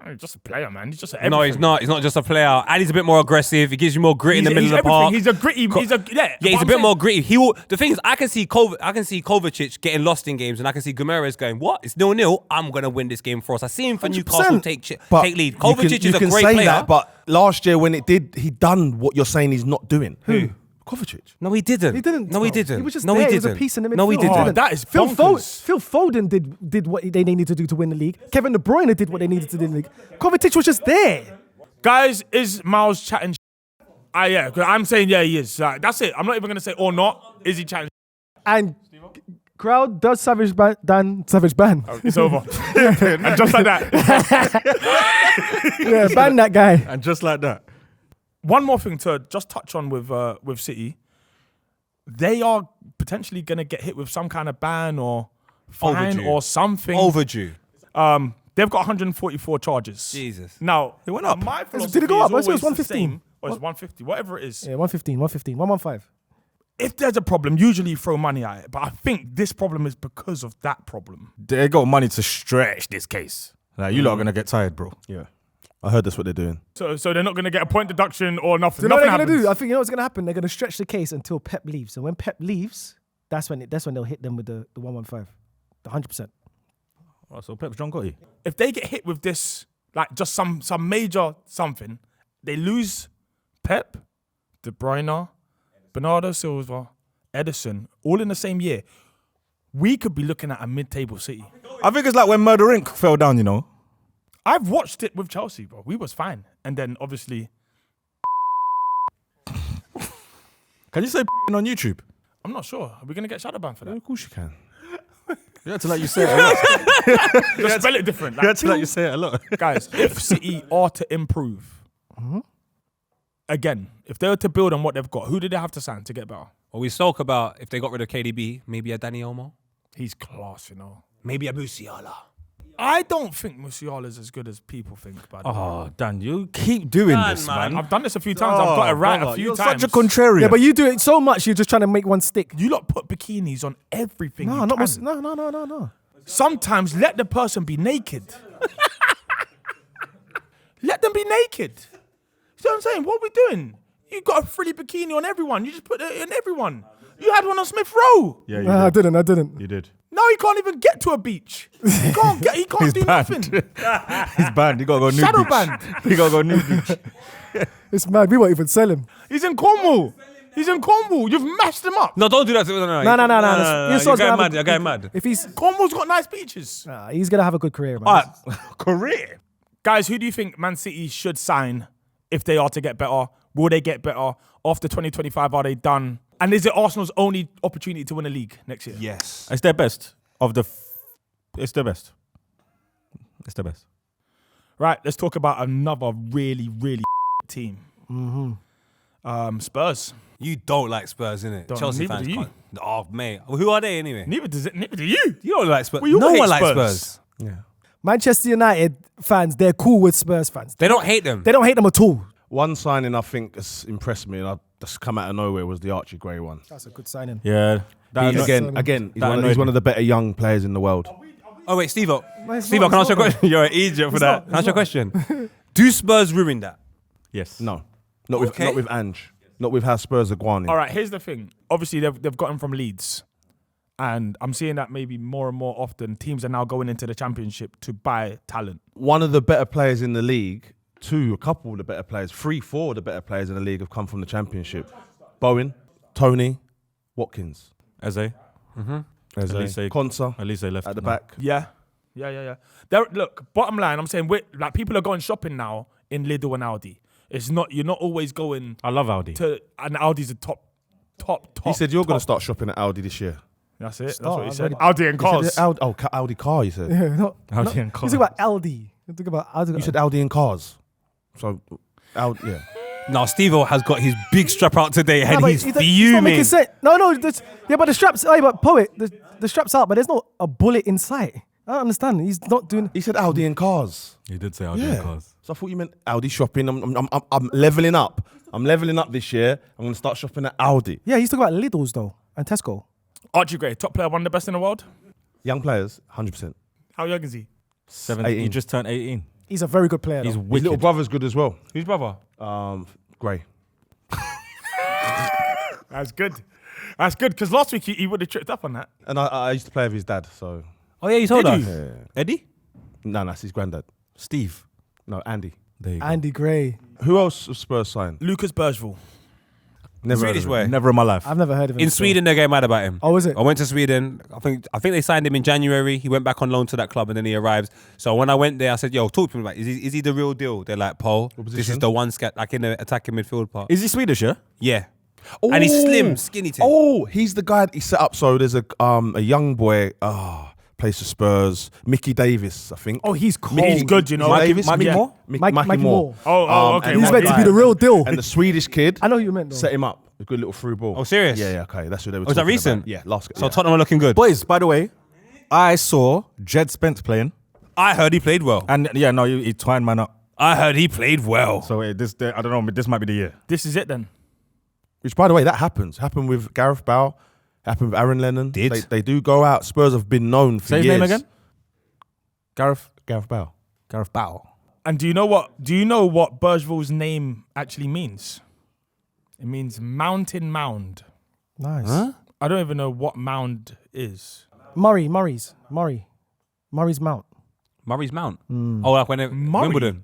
He's just a player, man. He's just a No, he's not. He's not just a player. And he's a bit more aggressive. He gives you more grit in the middle of the park. He's a gritty. He's a Yeah, he's a bit more gritty. The thing is, I can see Kovacic getting lost in games, and I can see Guimaraes going, "What? It's 0-0. I'm gonna win this game for us." I see him for Newcastle 100%. take lead. Kovacic is a great say player. that, but last year when it did, he done what you're saying he's not doing. Who? Kovacic. No, he didn't. He didn't. No, he bro. didn't. He was just no, there. he He didn't. was a piece in the midfield. No, he didn't. Oh, that is Phil bonkers. Foden did what they needed to do to win the league. Kevin De Bruyne did what they needed to do in the league. Kovacic was just there. Guys, is Miles chatting? Yeah, 'cause I'm saying yeah, he is. That's it. I'm not even gonna say or not. Is he chatting? And crowd does Savage ban. It's over. And just like that. Yeah, ban that guy. And just like that. One more thing to just touch on with City. They are potentially gonna get hit with some kind of ban or fine Overdue. or something. Overdue. They've got 144 charges. Jesus. Now, It went up. My philosophy Did it go up? is I said it was always the 115. same. Or it's 150, whatever it is. Yeah, 115, 115. If there's a problem, usually you throw money at it. But I think this problem is because of that problem. They got money to stretch this case. Like, you lot are gonna get tired, bro. Yeah. I heard that's what they're doing. So they're not going to get a point deduction or nothing. You know what Nothing they're gonna happens. do? I think you know what's gonna happen. They're gonna stretch the case until Pep leaves, and when Pep leaves, that's when they'll hit them with the 115, the 100%. Oh, so Pep's John Gotti. If they get hit with this, like just some major something, they lose Pep, De Bruyne, Bernardo Silva, Edison, all in the same year. We could be looking at a mid-table City. I think it's like when Murder Inc. fell down, you know. I've watched it with Chelsea, bro. We was fine. And then obviously, Can you say on YouTube? I'm not sure. Are we going to get shadow banned for that? Of course you can. You had to let you say it a lot. Just spell it different. You had to let you say it a lot. Guys, if City are to improve, again, if they were to build on what they've got, who did they have to sign to get better? Well, we spoke about if they got rid of KDB, maybe a Danny Olmo, He's class, you know. maybe a Musiala. I don't think Musiala is as good as people think, by the way. Oh, Dan, you keep doing Dan, this, man. man. I've done this a few times. I've got it right brother, a few you're times. such a contrarian. Yeah, but you do it so much, you're just trying to make one stick. You lot put bikinis on everything. No, you not can. no. Sometimes let the person be naked. Let them be naked. See what I'm saying? What are we doing? You got a frilly bikini on everyone. You just put it in everyone. You had one on Smith Rowe. Yeah, you Nah, I did. didn't. You did. Now he can't even get to a beach. He can't He's do banned. nothing. He's banned. You gotta go new Shadow beach. banned. You gotta go new beach. It's mad. We won't even sell him. He's in Cornwall. You've mashed him up. No, don't do that. No. No. You're You're getting gonna mad. have You're getting mad. If he's, Cornwall's got nice beaches. he's gonna have a good career, man. All right, career. Guys, who do you think Man City should sign if they are to get better? Will they get better? After 2025, are they done? And is it Arsenal's only opportunity to win a league next year? Yes. It's their best of the. It's their best. It's their best. Right, let's talk about another really, really team. Spurs. You don't like Spurs, innit? Don't, Chelsea neither fans do you. can't. Oh, mate. Who are they anyway? Neither do you. You don't like Spurs. Well, you no hate one likes Spurs. Spurs. Yeah. Manchester United fans, they're cool with Spurs fans. They don't hate them. They don't hate them at all. One signing I think has impressed me and I've just come out of nowhere was the Archie Gray one. That's a good signing. Yeah. That He's annoyed- again, he's, that one, annoyed he's one me. of the better young players in the world. Oh, wait, Steve-O. No, it's Steve-O, not, can I it's ask you a not, question? You're an idiot for It's that. not, Can I ask you a question? Do Spurs ruin that? Yes. No, not Okay. with Ange. Not with how Spurs are going. All right, here's the thing. Obviously, they've gotten from Leeds. And I'm seeing that maybe more and more often teams are now going into the championship to buy talent. One of the better players in the league, a couple of the better players, 3-4 of the better players in the league have come from the championship. Bowen, Tony, Watkins, Eze. Elise, Konsa Elise left at the now. back. Yeah. Look, bottom line, I'm saying like people are going shopping now in Lidl and Aldi. You're not always going I love Audi. and Aldi's a top. He said you're going to start shopping at Audi this year. That's it. Start, That's what he said. already. Aldi and He cars. said Audi car, you said. Yeah, no, Audi and You cars. talk about Aldi. You talk about Aldi. You said Audi and cars. So, Audi, yeah. Now, Steve-O has got his big strap out today and but he's it's not fuming. making sense. No, but the straps. Oh, but poet, the straps out, but there's not a bullet in sight. I don't understand. He's not doing. He said Audi and cars. He did say Audi and cars. So I thought you meant Audi shopping. I'm leveling up. I'm leveling up this year. I'm going to start shopping at Audi. Yeah, he's talking about Lidl's though and Tesco. Archie Gray, top player, one of the best in the world. Young players, 100%. How young is he? 17. He 18. just turned 18. He's a very good player. He's Though. His wicked. little brother's good as well. Whose brother? Gray. That's good. That's good, because last week he would have tripped up on that. And I used to play with his dad, so. Oh, yeah, you told Did us. you? Eddie? No, that's his granddad. Steve. No, Andy. There you go. Andy Gray. Who else have Spurs signed? Lucas Bergevall. Never heard Swedish of him. way. Never in my life. I've never heard of him. In before. Sweden, they get mad about him. Oh, is it? I went to Sweden. I think they signed him in January. He went back on loan to that club and then he arrived. So when I went there, I said, "Yo, talk to me about is he the real deal?" They're like, "Paul, this is position? the one like in the attacking midfield part." Is he Swedish, yeah? Yeah, and he's slim, skinny. Thing. Oh, he's the guy that he set up. So there's a young boy, plays for Spurs, Mickey Davis, I think. Oh, he's cold. He's good, you know. Mickey Davis, Mikey yeah. Moore? Mikey Moore. Okay. and He's one meant to guy- be the real deal. And the Swedish kid I know who you meant though. set him up. A good little through ball. Oh, serious? Yeah, okay. That's what they were Was that talking recent? about. Yeah, last So yeah. Tottenham are looking good. Boys, by the way, I saw Jed Spence playing. I heard he played well. And yeah, no, he twined man up. I heard he played well. So I don't know, this might be the year. This is it then. Which, by the way, that happens. Happened with Gareth Bale. Happened with Aaron Lennon. Did? They do go out. Spurs have been known for Say his years. name again? Gareth Bale. Bow. And do you know what Bergevall's name actually means? It means mountain mound. Nice. I don't even know what mound is. Murray's Mount. Murray's Mount. Oh, like when Murray? Wimbledon.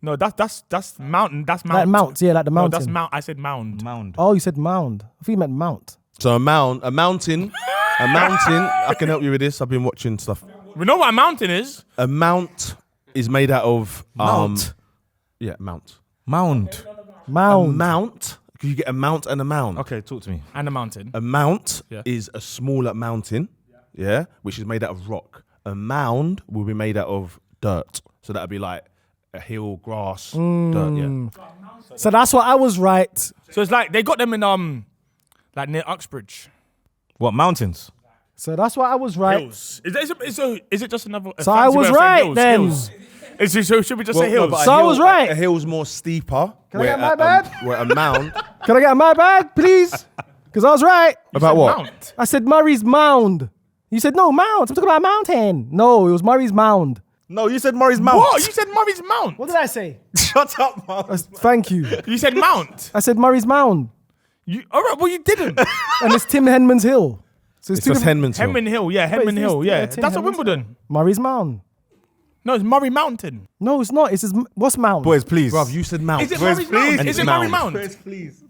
No, that's mountain. That's mount. Like mounts, yeah, like the No, mountain. that's mount. I said mound. Mound. Oh, you said mound. I think you meant mount. So a mountain. I can help you with this. I've been watching stuff. We know what a mountain is. A mount is made out of Mount. Yeah, mount. Mound. A Mound. mount. You get a mount and a mound. Okay, talk to me. And a mountain. A mount Yeah. is a smaller mountain, yeah, which is made out of rock. A mound will be made out of dirt. So that would be like a hill, grass, dirt, yeah. So that's what I was right. So it's like they got them in like near Uxbridge. What, mountains? So that's what I was right. Hills. Is it just another? a So I fancy was way of saying right hills? then. Hills. So should we just say hills? but a So I was right. A hill's more steeper. Can I get my bad? Where a mound. Can I get my bag, please? Because I was right. About what? Mount. I said Murray's Mound. You said no, Mount. I'm talking about mountain. No, it was Murray's Mound. No, you said Murray's Mount. What? You said Murray's Mount. What did I say? Shut up, man. Thank you. You said Mount. I said Murray's Mound. All right, well you didn't. And it's Tim Henman's Hill. So It's two just different- Henman's Hill. Henman Hill, yeah, Henman it's- Hill, yeah, yeah. Tim That's at Henman's Wimbledon. Murray's Mound. No, it's Murray Mountain. No, it's not. It's just, what's Mound? Boys, please. Bruv, you said mount. Is it Boys, Murray please. Mount? Is it Mound. Murray Mount?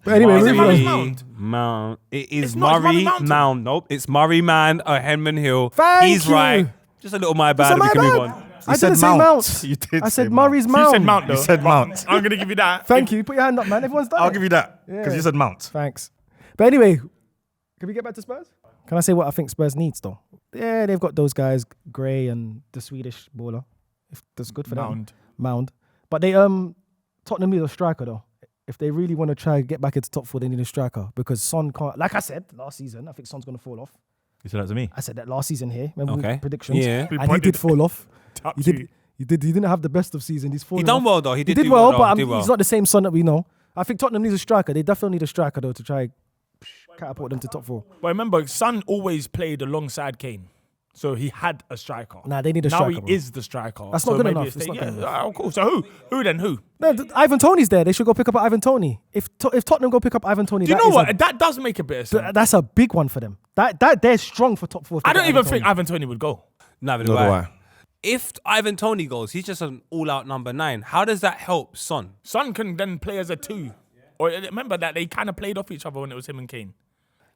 But anyway, Is it moving Murray's on. Mound? Mount. It is It's not, it's Murray Murray Mountain. Mount. Nope, it's Murray Man or Henman Hill. Thank He's you. right. Just a little my bad. So We my can move bad. on. I said didn't say Mount. Mount. You did I say said Mount. Murray's You Mound. said Mount though. You said Mount. I'm gonna give you that. Thank you. Put your hand up, man. Everyone's done. I'll give you that. Because Yeah. you said Mount. Thanks. But anyway, can we get back to Spurs? Can I say what I think Spurs needs though? Yeah, they've got those guys, Gray and the Swedish baller. If that's good for them. Mound. But they Tottenham need a striker though. If they really want to try and get back into top four, they need a striker because Son can't. Like I said last season, I think Son's gonna fall off. You said that to me. I said that last season here. Remember Okay. with predictions? Yeah. And he did fall off. Top He two. did. He didn't have the best of season. He's fallen He done off. well though. He did well, but he's not. not the same Son that we know. I think Tottenham needs a striker. They definitely need a striker though to try catapult them to top four. But remember, Son always played alongside Kane. So he had a striker. Nah, they need a now striker, Now bro. he is the striker. That's so not good maybe enough. if It's they- not good yeah, oh, cool. So who? Who then? Who? No, Ivan Toney's there. They should go pick up Ivan Toney. If Tottenham go pick up Ivan Toney, Do you know what? That does make a bit of sense. That's a big one for them. That they're strong for top 4. I don't even think Ivan Toney would go. Neither Nor do do I. I. If Ivan Toney goes, he's just an all-out number 9. How does that help Son? Son can then play as a 2. Or remember that they kind of played off each other when it was him and Kane.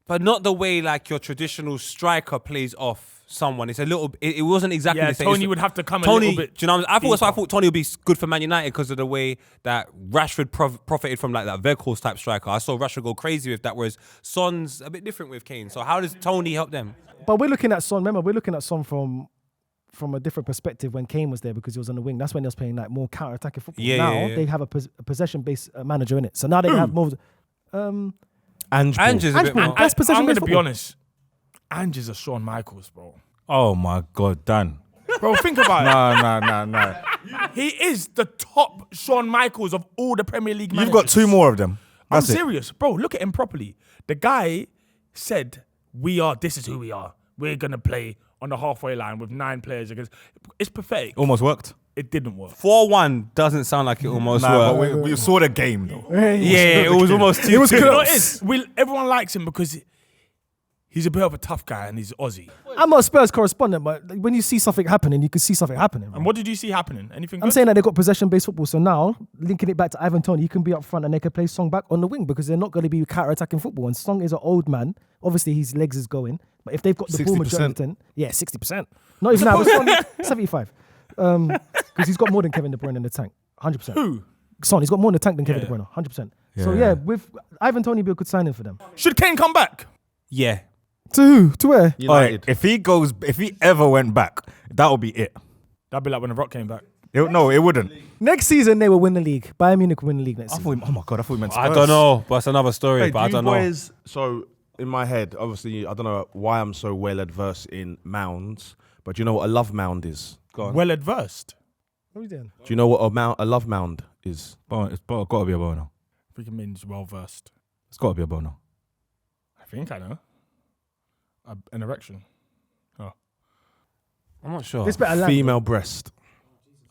But not the way like your traditional striker plays off someone. It's a little. It wasn't exactly Yeah, the same. Tony It's- would have to come a Tony, little bit. do you know? What I thought that's why I deeper. thought Tony would be good for Man United because of the way that Rashford profited from like that Weghorst type striker. I saw Rashford go crazy with that, whereas Son's a bit different with Kane. So how does Tony help them? But we're looking at Son. Remember, we're looking at Son from a different perspective when Kane was there because he was on the wing. That's when they was playing like more counter-attacking football. Yeah, now yeah, yeah. they have a possession-based manager in it. So now they have more. Ange. Ange is a bit Ange- more. That's possession I'm going to based be football. honest. Ange is a Shawn Michaels, bro. Oh my God, Dan. Bro, think about it. No. He is the top Shawn Michaels of all the Premier League managers. You've got 2 more of them. I'm That's it. serious. Bro, look at him properly. The guy said, this is who we are. We're going to play on the halfway line with 9 players against. It's pathetic. Almost worked. It didn't work. 4-1 doesn't sound like it almost Nah, worked. but we saw the game though. Yeah, it was almost too. It was You know what it close. is? Everyone likes him because he's a bit of a tough guy and he's Aussie. I'm not a Spurs correspondent, but when you see something happening, you can see something happening. And what did you see happening? Anything I'm good? saying that they got possession-based football. So now, linking it back to Ivan Toney, he can be up front and they can play Song back on the wing because they're not going to be counter-attacking football. And Song is an old man. Obviously, his legs is going. But if they've got the ball 60%. majority of the time, yeah, 60%. Not even now, it's 75. Because he's got more than Kevin De Bruyne in the tank. 100%. Who? Son, he's got more in the tank than Kevin Yeah. De Bruyne. 100%. So Yeah. yeah, with Ivan Toney be a good signing for them. Should Kane come back? Yeah. To who? To where? United. If he ever went back, that would be it. That'd be like when The Rock came back. No, it wouldn't. Next season, they will win the league. Bayern Munich will win the league next I season. thought, oh my God, I thought we meant I Spurs. don't know, but it's another story. Hey, but I do you don't know. boys, so in my head, obviously, I don't know why I'm so well adversed in mounds, but do you know what a love mound is? Go on. Well adversed. What are you doing? Do you know what a love mound is? It's got to be a bono. I think it means well versed. It's got to be a bono. I think I know. An erection. Oh. I'm not sure. This better land. Female breast.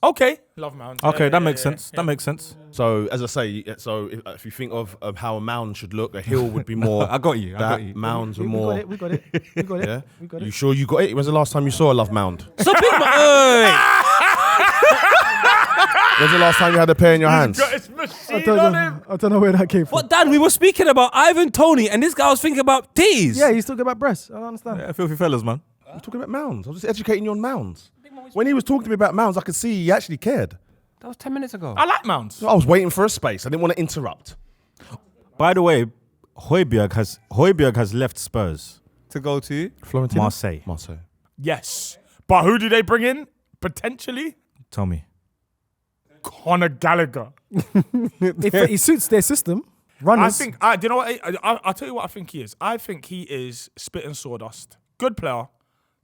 Okay. Love mound. Okay, Yeah, that yeah, makes yeah, sense. yeah. That makes sense. So as I say, so if you think of how a mound should look, a hill would be more. I got you. I got you. Mounds are We more. got it. We got it. We got it. Yeah. We got You it. sure you got it? When's the last time you saw a love mound? Stop it, man. When's the last time you had a pair in your hands? Got his I machine don't on know. him. I don't know where that came from. But Dan, we were speaking about Ivan Toney, and this guy was thinking about titties. Yeah, he's talking about breasts. I don't understand. Yeah, filthy fellas, man. I'm talking about mounds. I was just educating you on mounds. When he was talking to me about mounds, I could see he actually cared. That was 10 minutes ago. I like mounds. I was waiting for a space. I didn't want to interrupt. By the way, Højbjerg has left Spurs. To go to. Florentino? Marseille. Marseille. Yes. But who do they bring in? Potentially? Tell me. Conor Gallagher. If he suits their system, I runners. think, do you know what? I'll tell you what I think he is. I think he is spit and sawdust. Good player.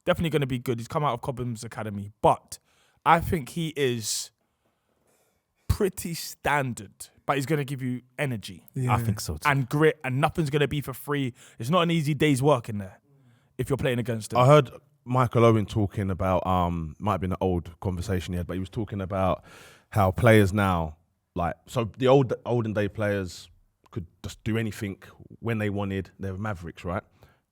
Definitely going to be good. He's come out of Cobham's Academy. But I think he is pretty standard. But he's going to give you energy I think so too. and grit, and nothing's going to be for free. It's not an easy day's work in there if you're playing against him. I heard Michael Owen talking about, might have been an old conversation he had, but he was talking about how players now, like, so the olden day players could just do anything when they wanted. They were mavericks, right?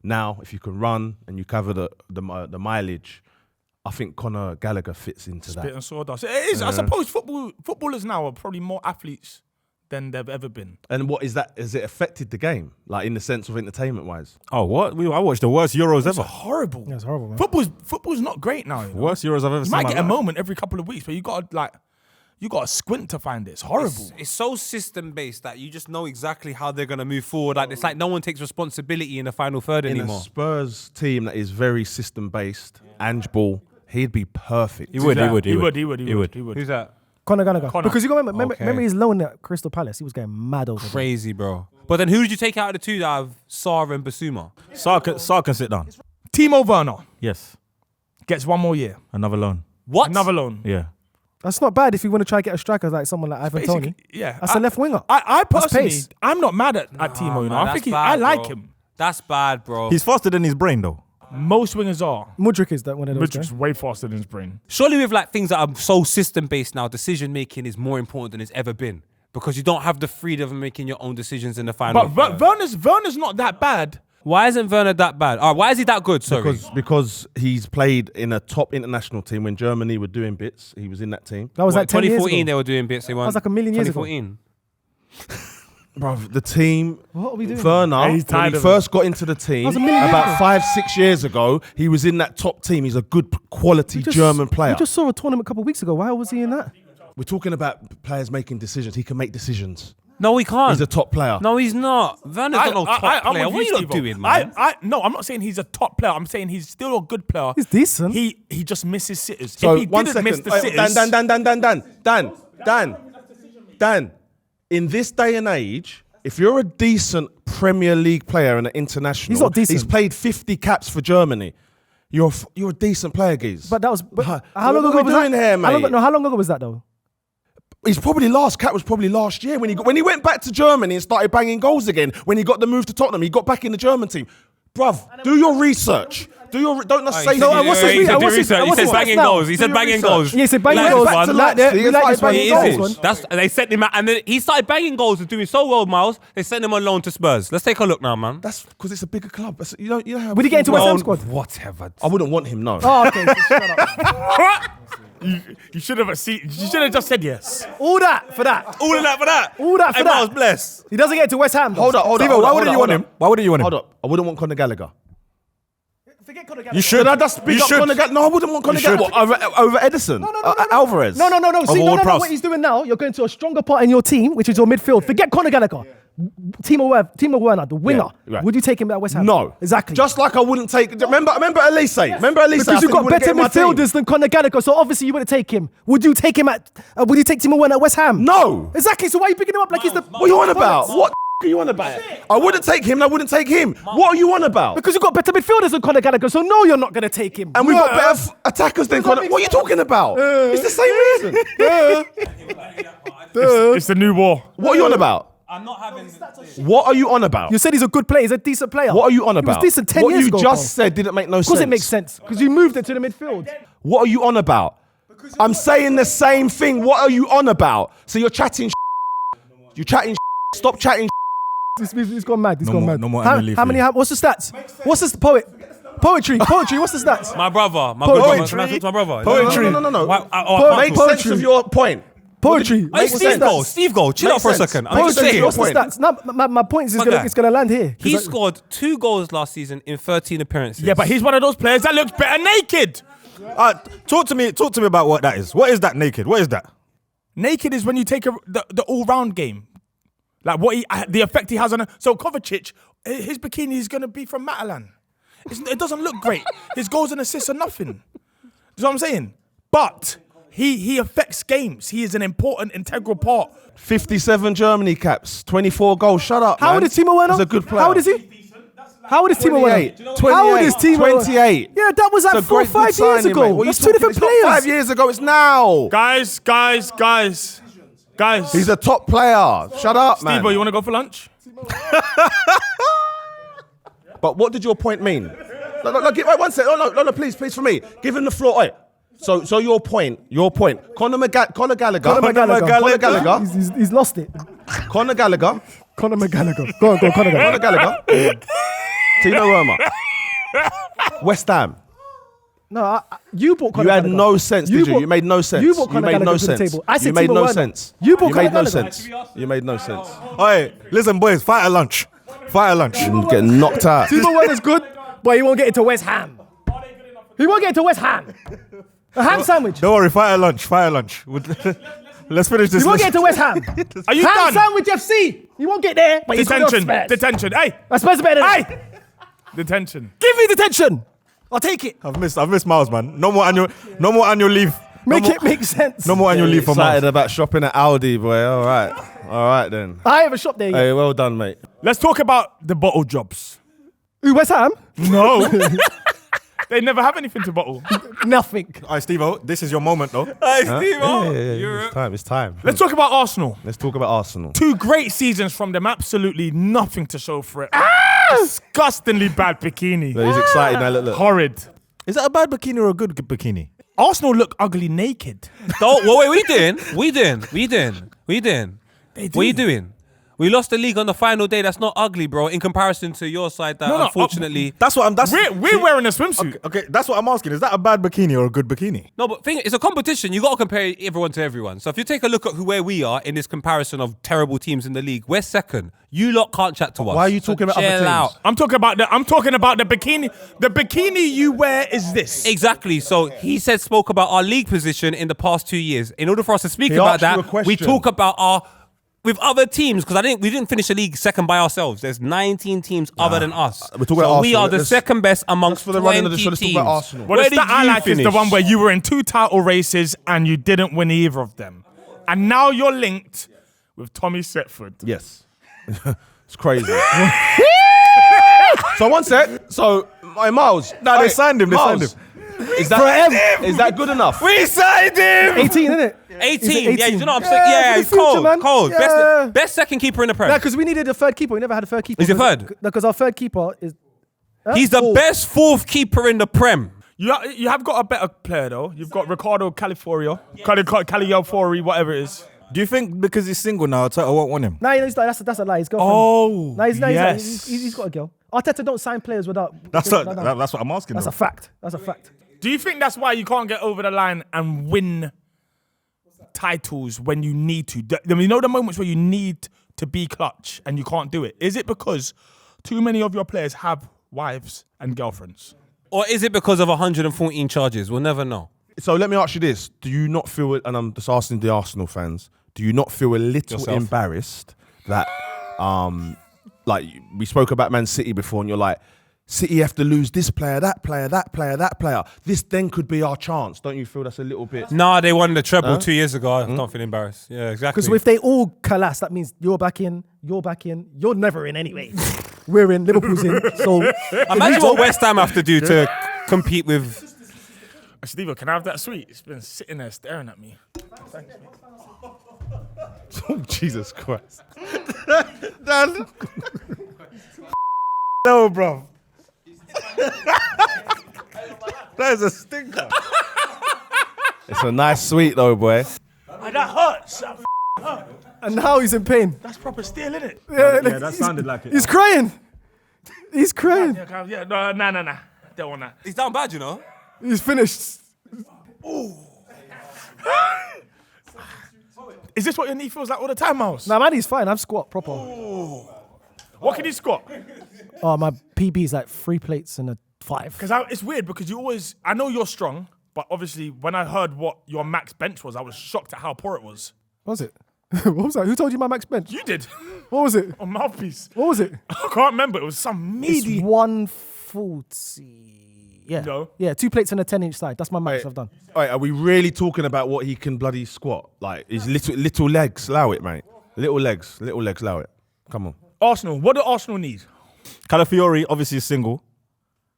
Now, if you can run and you cover the mileage, I think Conor Gallagher fits into Spit that. and sawdust. It is. I suppose footballers now are probably more athletes than they've ever been. And what is that? Has it affected the game, like in the sense of entertainment-wise? Oh, what? I watched the worst Euros It's ever. horrible. Yeah, it's horrible, man. Football's not great now. You know? Worst Euros I've ever You seen. might in my get a life. moment every couple of weeks, but you got to squint to find it. It's horrible. It's so system based that you just know exactly how they're gonna move forward. Like it's like no one takes responsibility in the final third In anymore. a Spurs team that is very system-based, Ange Ball, he'd be perfect. He would. He would. Who's that? Conor Gallagher. Conor. Because you got to remember, Okay. remember his loan at Crystal Palace. He was going mad over there. Crazy, bro. But then who did you take out of the two that have Sarr and Basuma? Sarr can sit down. Timo Werner Yes. gets one more year. Another loan. What? Another loan. Yeah. That's not bad if you want to try to get a striker like someone like Ivan Toney. Yeah. That's a left winger. I That's personally, pace. I'm not mad at Timo. You know, Man, I think that's I bad, like bro. him. That's bad, bro. He's faster than his brain, though. Most wingers are. Mudryk is that one of those Mudryk's guys. way faster than his brain. Surely with like things that are so system-based now, decision-making is more important than it's ever been. Because you don't have the freedom of making your own decisions in the final. But Werner's not that bad. Why isn't Werner that bad? All right, why is he that good? Sorry. Because he's played in a top international team when Germany were doing bits. He was in that team. That was like 10 years 2014 ago. they were doing bits. They won. was like a million years ago. 2014. Bro, the team. What are we doing? Werner, He's tired when he of first got into the team was a million years about ago. 5-6 years ago, he was in that top team. He's a good quality German player. We just saw a tournament a couple of weeks ago. Why was he in that? We're talking about players making decisions. He can make decisions. No, he can't. He's a top player. No, he's not. Werner's not no top I'm player. with What are you not Steve-O. doing, man? No, I'm not saying he's a top player. I'm saying he's still a good player. He's decent. He just misses sitters. So if he one didn't miss second. the sitters, Dan. In this day and age, if you're a decent Premier League player and an international, He's not decent. He's played 50 caps for Germany. You're a decent player, Geese. But that was. But Huh. how long What ago are we was doing that? here, mate? How long ago was that though? His probably last cap was probably last year when he went back to Germany and started banging goals again. When he got the move to Tottenham, he got back in the German team. Bruv, do your research. Don't just say. No, what's his He reason? said What's his- research. He what's said his banging stats now? goals. He said Do your banging research. goals. Yeah, he said banging Like, goals. back to We like that. Leipzig, We like he this started banging banging goals goals. one. They sent him out, and then he started banging goals and doing so well, Miles. They sent him on loan to Spurs. Let's take a look now, man. That's because it's a bigger club. You know how Would he get into West Ham squad? Whatever. I wouldn't want him, no. Oh, okay. So shut up. you should have just said yes. All that for that. All of that for that. All that for Hey, that. Miles, bless. He doesn't get into West Ham. Though. Hold up. Steve-O, why wouldn't you want him? Why wouldn't you want him? Hold up. I wouldn't want Conor Gallagher. Forget Conor Gallagher. You should. Should I just big You up should. Conor Gallagher? No, I wouldn't want Conor You should. Gallagher. What, over Edison? No. Alvarez? No. See, Over no. Ward-Prowse. What he's doing now, you're going to a stronger part in your team, which is your midfield. Forget Conor Gallagher. Timo Werner, the winger. Yeah, right. Would you take him at West Ham? No. Exactly. Just like I wouldn't take. Remember Elise? Remember Elise? because you've got better midfielders than Conor Gallagher, so obviously you wouldn't take him. Would you take him at? Would you take Timo Werner at West Ham? No. Exactly. So why are you picking him up like he's the? What are you on about? What are you on about? I wouldn't take him. And I wouldn't take him. What are you on about? Because you've got better midfielders than Conor Gallagher, so no, you're not going to take him. And we've got better attackers than Does that Conor. make What are you sense? talking about? It's the same reason. It's the new war. What are you on about? I'm not having. What are you on about? You said he's a good player. He's a decent player. What are you on about? He was decent 10 what years you ago. just said didn't make no sense. Of course it makes sense, because you moved it to the midfield. What are you on about? I'm saying the same thing. What are you on about? So you're chatting. You're chatting. Stop chatting. He's gone mad. He's No gone more- mad. no more how, annual leave how many? for you. What's the stats? What's the poetry? What's the stats? My brother. My Poetry. brother. Can I talk to my brother? Poetry. No. Why- Make Poetry. sense of your point. Poetry. Hey, What's the Steve, stats? go. Steve, go. Chill Make out for a sense. second. I'm Poetry. just saying. What's the Point. stats? No, my point is My guy. it's gonna land here. He scored 2 goals last season in 13 appearances. Yeah, but he's one of those players that looks better naked. Talk to me about what that is. What is that naked? What is that? Naked is when you take the all-round game. Like the effect he has on so Kovacic, his bikini is going to be from Matalan. It doesn't look great. His goals and assists are nothing. Do you know what I'm saying? But he affects games. He is an important, integral part. 57 Germany caps, 24 goals. Shut up, How man. old is Timo Werner? He's a good player. How old is he? How old is Timo Werner? 28. How old is Timo Werner? 28. Yeah, that was like It's a 4 or great 5 good years signing, ago. mate. What are you That's two different talking- it's not players. 5 years ago. It's now. Guys. He's a top player. Shut up, man. Steve, you want to go for lunch? But what did your point mean? No, wait 1 second. No, please, for me. Give him the floor. Wait. So your point. Conor Gallagher. He's lost it. Conor Gallagher. Conor McGallagher. Go on, Conor Conor Gallagher. Gallagher. Timo Werner. West Ham. No, you bought Conor You had Gallagher. no sense, did you? bought- You made no sense. You bought Conor made Gallagher no to the sense. table. I said You made Timo no Werner. sense. You bought made Conor no Gallagher. sense. You made no sense. Hey, listen, boys, fight at lunch. Fight at lunch. I'm getting knocked out. Timo Werner's good, but he won't get into West Ham. He won't get into West Ham. A ham sandwich. Don't worry, fight at lunch. Let's finish this. He won't get into West Ham. Are you Ham done? sandwich FC. He won't get there, but he's got Spurs. Detention. Hey. Spurs are better than Hey. Detention. Give me detention. I'll take it. I've missed Miles, man. No more annual leave. Make it make sense. No more annual leave for Excited Miles. about shopping at Aldi, boy. All right then. I have a shop there. Hey, well done, mate. Let's talk about the bottle jobs. Who, West Ham? No. They never have anything to bottle. Nothing. All right, Steve-O, this is your moment, though. Hey, Steve-O. It's time. It's time. Let's talk about Arsenal. Let's talk about Arsenal. 2 great seasons from them, absolutely nothing to show for it. Disgustingly bad bikini. Look, he's excited now. Look. Horrid. Is that a bad bikini or a good bikini? Arsenal look ugly naked. Wait, what are you doing? What are you doing? We lost the league on the final day. That's not ugly, bro. In comparison to your side, that unfortunately. That's what I'm. We're wearing a swimsuit. Okay, that's what I'm asking. Is that a bad bikini or a good bikini? No, but it's a competition. You got to compare everyone to everyone. So if you take a look at where we are in this comparison of terrible teams in the league, we're second. You lot can't chat to us. Why are you talking about other chill teams? out. I'm talking about the bikini. The bikini you wear is this. Exactly. So he spoke about our league position in the past 2 years. In order for us to speak He about asked you that, a we question. talk about our with other teams because we didn't finish the league second by ourselves. There's 19 teams other than us. We're talking so about we Arsenal. are the Let's- second best amongst for the running of the 20 show. Let's talk teams. about Arsenal. Well, Where the stat did I you like is the finish? one where you were in 2 title races and you didn't win either of them. And now you're linked with Tommy Setford. Yes. It's crazy. So one sec. So my Miles. Nah, they signed him. They signed Miles, him. Is that good enough? We signed him. 18, isn't it? 18. Yeah, you know what I'm saying? Yeah, Yeah, for the he's cold. future, man. Cold. Yeah. Best second keeper in the Prem. Yeah, because we needed a third keeper. We never had a third keeper. Is he third? Because our third keeper is. He's the best 4th keeper in the Prem. You have got a better player though. You've got Ricardo Califorio, Caliofori, whatever it is. Do you think because he's single now, Arteta won't want him? Nah, that's a lie. His girlfriend. Oh, He's he's got a girl. Arteta don't sign players without. That's no. what I'm asking. That's though. a fact. That's a fact. Do you think that's why you can't get over the line and win titles when you need to? You know the moments where you need to be clutch and you can't do it? Is it because too many of your players have wives and girlfriends? Or is it because of 114 charges? We'll never know. So let me ask you this: do you not feel, and I'm just asking the Arsenal fans, do you not feel a little Yourself. embarrassed that, like we spoke about Man City before, and you're like, City have to lose this player, that player, that player, that player. This then could be our chance. Don't you feel that's a little bit? Nah, they won the treble 2 years ago. I don't feel embarrassed. Yeah, exactly. Because if they all collapse, that means you're back in, you're never in anyway. We're in, Liverpool's in. So imagine what West Ham have to do to compete with. Steve, can I have that sweet? It's been sitting there staring at me. Thanks, mate. Oh, Jesus Christ! No, bro. That is a stinker. It's a nice sweet though, boy. That hurts. and now he's in pain. That's proper steel, isn't it? Yeah, Yeah, that sounded like it. he's crying. He's crying. Yeah, no. Don't want that. He's down bad, you know. He's finished. Is this what your knee feels like all the time, Miles? Nah, man, he's fine. I've squat proper. What can you squat? Oh, my PB is like 3 plates and a 5. Because it's weird because you always, I know you're strong, but obviously when I heard what your max bench was, I was shocked at how poor it was. What was it? What was that? Who told you my max bench? You did. What was it? On Mouthpiece. What was it? I can't remember. It was some It's meaty. 140. Yeah. No. Yeah, 2 plates and a 10-inch side. That's my max I've done. All right, are we really talking about what he can bloody squat? Like his little legs, allow it, mate. Little legs, allow it. Come on. Arsenal. What do Arsenal need? Calafiori obviously is single,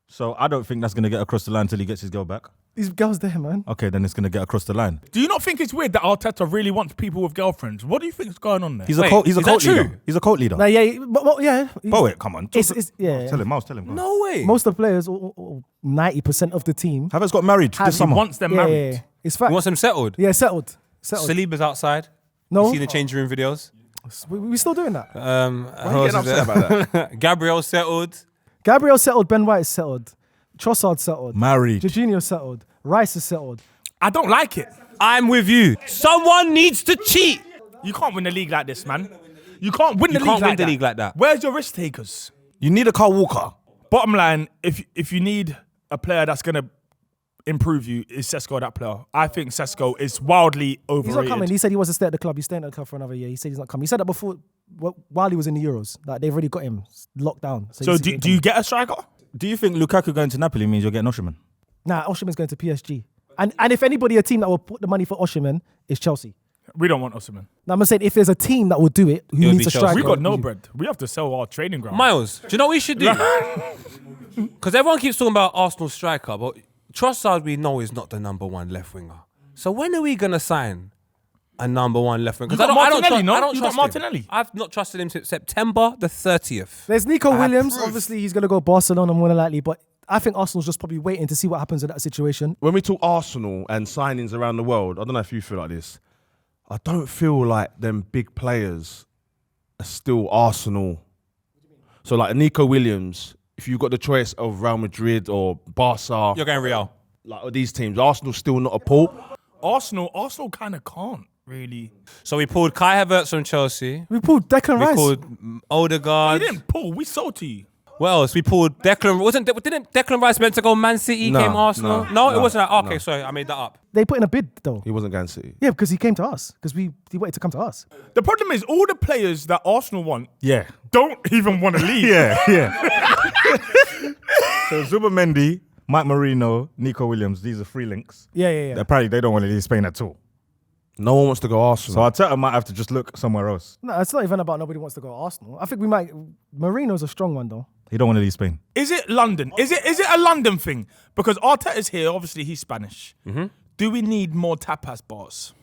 so I don't think that's going to get across the line until he gets his girl back. These girls there, man. Okay, then it's going to get across the line. Do you not think it's weird that Arteta really wants people with girlfriends? What do you think is going on there? He's Wait, a cult. He's a is cult that true? leader. He's a cult leader. Nah, yeah, but yeah. Poet, come on. Yeah. Tell him, Miles. Tell him. Go on. No way. Most of the players, 90% of the team. Havertz got married this he summer. wants them Yeah, married. yeah. It's fact. He wants him settled. Yeah, settled. Saliba's outside. No, You seen the changing room videos? we still doing that. Why are you getting upset about that? Gabriel settled. Gabriel settled. Ben White is settled. Trossard settled. Married. Jorginho settled. Rice is settled. I don't like it. I'm with you. Someone needs to cheat. You can't win the league like this, man. You can't win the You can't league win the league like that. Where's your risk takers? You need a Carl Walker. Bottom line, if you need a player that's going to improve you, is Sesko that player? I think Sesko is wildly overrated. He's not coming. He said he wants to stay at the club. He's staying at the club for another year. He said he's not coming. He said that before, while he was in the Euros. Like they've already got him locked down. So do you get a striker? Do you think Lukaku going to Napoli means you're getting Osimhen? Nah, Osimhen's going to PSG. And if anybody, a team that will put the money for Osimhen is Chelsea. We don't want Osimhen. Now, I'm saying if there's a team that will do it, who It would needs be a Chelsea. striker? We got no bread. We have to sell our training ground. Miles, do you know what we should do? Because everyone keeps talking about Arsenal striker, but Trossard we know is not the number one left winger. So when are we gonna sign a number one left winger? You Because got I don't Martinelli, trust. no? I don't You trust got him. Martinelli. I've not trusted him since September the 30th. There's Nico I have Williams. proof. Obviously, he's going to go Barcelona more than likely, but I think Arsenal's just probably waiting to see what happens in that situation. When we talk Arsenal and signings around the world, I don't know if you feel like this. I don't feel like them big players are still Arsenal. So like Nico Williams, if you've got the choice of Real Madrid or Barca, You're going Real. like all these teams, Arsenal's still not a pull. Arsenal kind of can't really. So we pulled Kai Havertz from Chelsea. We pulled Declan We Rice. pulled We Odegaard. didn't pull. We sold to you. What else? We pulled Declan. Didn't Declan Rice meant to go Man City? No, Came Arsenal? no, No, it no, wasn't. Okay, no. sorry, I made that up. They put in a bid, though. He wasn't going City. Yeah, because he came to us. Because he wanted to come to us. The problem is all the players that Arsenal want Yeah. don't even want to leave. Yeah. So Zubamendi, Mike Merino, Nico Williams, these are free links. Yeah. Apparently they don't want to leave Spain at all. No one wants to go Arsenal. So Arteta might have to just look somewhere else. No, it's not even about nobody wants to go to Arsenal. I think we might. Marino's a strong one, though. He don't want to leave Spain. Is it London? Is it a London thing? Because Arteta's here. Obviously, he's Spanish. Do we need more tapas bars?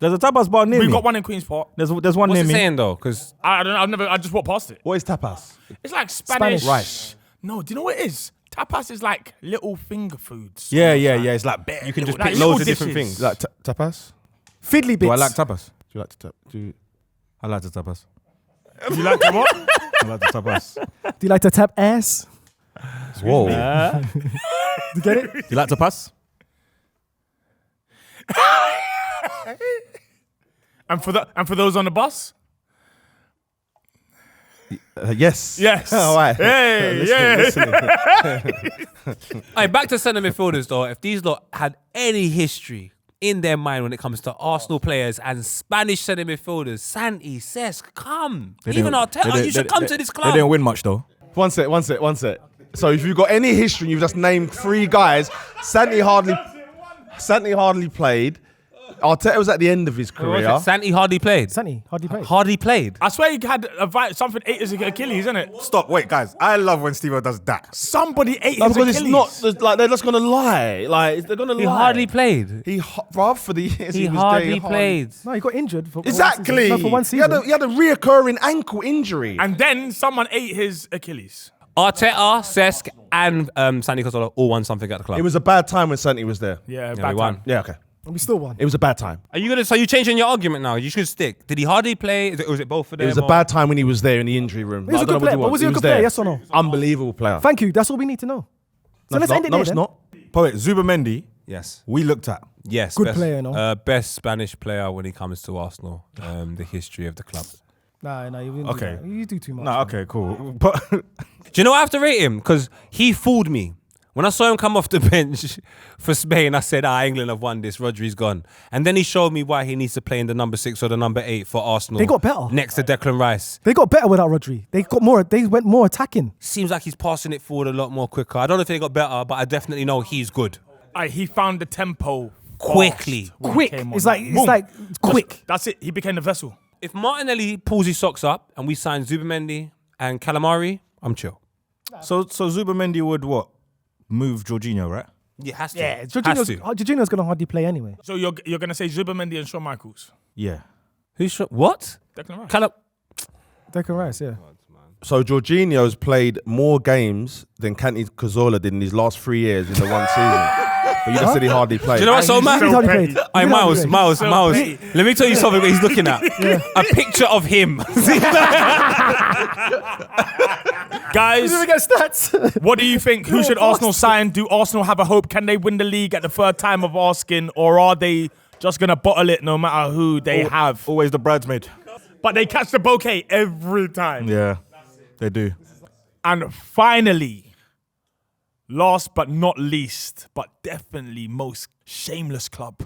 There's a tapas bar near We've me. got one in Queen's Park. There's one What's near it me. saying though? Because I don't know. I just walked past it. What is tapas? It's like Spanish. Spanish. No, do you know what it is? Tapas is like little finger foods. Yeah. It's like you can just Like pick little loads of different dishes. things. Like tapas? Fiddly bits. Do I like tapas? Do you like to tap? I like the tapas. You like the what? I like the tapas. Do you like to tap ass? Whoa. You get it? You like tapas? And for those on the bus? Yes. Yes. All right. Hey, yeah. Listening. Hey, back to centre midfielders though. If these lot had any history in their mind when it comes to Arsenal players and Spanish centre midfielders, Santi, Cesc, come. Even Arteta, you should come to this They club. didn't win much though. One sec. So if you've got any history, you've just named 3 guys. Santi hardly played. Arteta was at the end of his career. Santi hardly played. Santi, hardly played. Hardly played. I swear he had something ate his Achilles, isn't it? Stop. Wait, guys. I love when Steve does that. Somebody ate No, his because Achilles. it's not like they're just gonna lie. Like they're gonna lie. He hardly played. Bruv, for the years He was hardly there, played. No, he got injured. For Exactly. No, for one season. He had a reoccurring ankle injury. And then someone ate his Achilles. Arteta, Cesc, and Santi Cazorla all won something at the club. It was a bad time when Santi was there. Yeah, we bad won. time. Yeah, okay. And we still won. It was a bad time. Are you gonna? So you changing your argument now? You should stick. Did he hardly play? Was it both for them? It was a or- bad time when he was there in the injury room. He was I a don't good know player, what but was he a good there. player, yes or no? Unbelievable player. Thank you. That's all we need to know. So No, let's it's end it not. No, there it's then. not. Poet Zubamendi, Yes. we looked at. Yes. Good best, player, no? Best Spanish player when it comes to Arsenal. The history of the club. Nah, you wouldn't Okay. do that. You do too much. No, okay, cool. But Do you know what I have to rate him? Because he fooled me. When I saw him come off the bench for Spain, I said, England have won this. Rodri's gone. And then he showed me why he needs to play in the number 6 or the number 8 for Arsenal. They got better. Next to Declan Rice. They got better without Rodri. They got more. They went more attacking. Seems like he's passing it forward a lot more quicker. I don't know if they got better, but I definitely know he's good. He found the tempo Quickly. fast when he Quick. came on. It's like Boom. quick. That's it. He became the vessel. If Martinelli pulls his socks up and we sign Zubamendi and Calamari, I'm chill. so Zubamendi would what? Move Jorginho, right? Yeah, has to. Yeah, Has Jorginho's gonna hardly play anyway. So you're gonna say Zubamendi and Shawn Michaels? Yeah. What? Declan Rice. Declan Rice, yeah. So Jorginho's played more games than Santi Cazorla did in his last 3 years in the one season. But you just said he hardly played. Do you know what's so He's mad? so He's hardly petty. played. Hey, He's hardly Miles, played. petty. let me tell you something that he's looking at. A picture of him. Guys, Even get stats. what do you think? Who should Arsenal sign? Do Arsenal have a hope? Can they win the league at the third time of asking? Or are they just going to bottle it no matter who they have? Always the bridesmaid. But they catch the bouquet every time. Yeah, they do. And finally, last but not least, but definitely most shameless club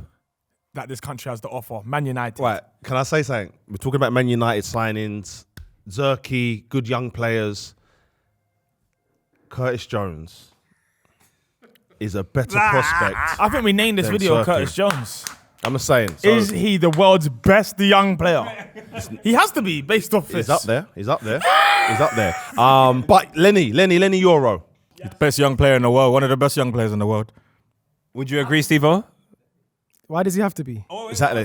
that this country has to offer, Man United. Right, can I say something? We're talking about Man United signings, Zerky, good young players. Curtis Jones is a better prospect. I think we named this Then video Turkey. Curtis Jones. I'm just saying. So Is he the world's best young player? He has to be based off this. he's up there. He's up there. He's up there. But Lenny Yoro. The best young player in the world. One of the best young players in the world. Would you agree, Steve-O? Why does he have to be? Exactly.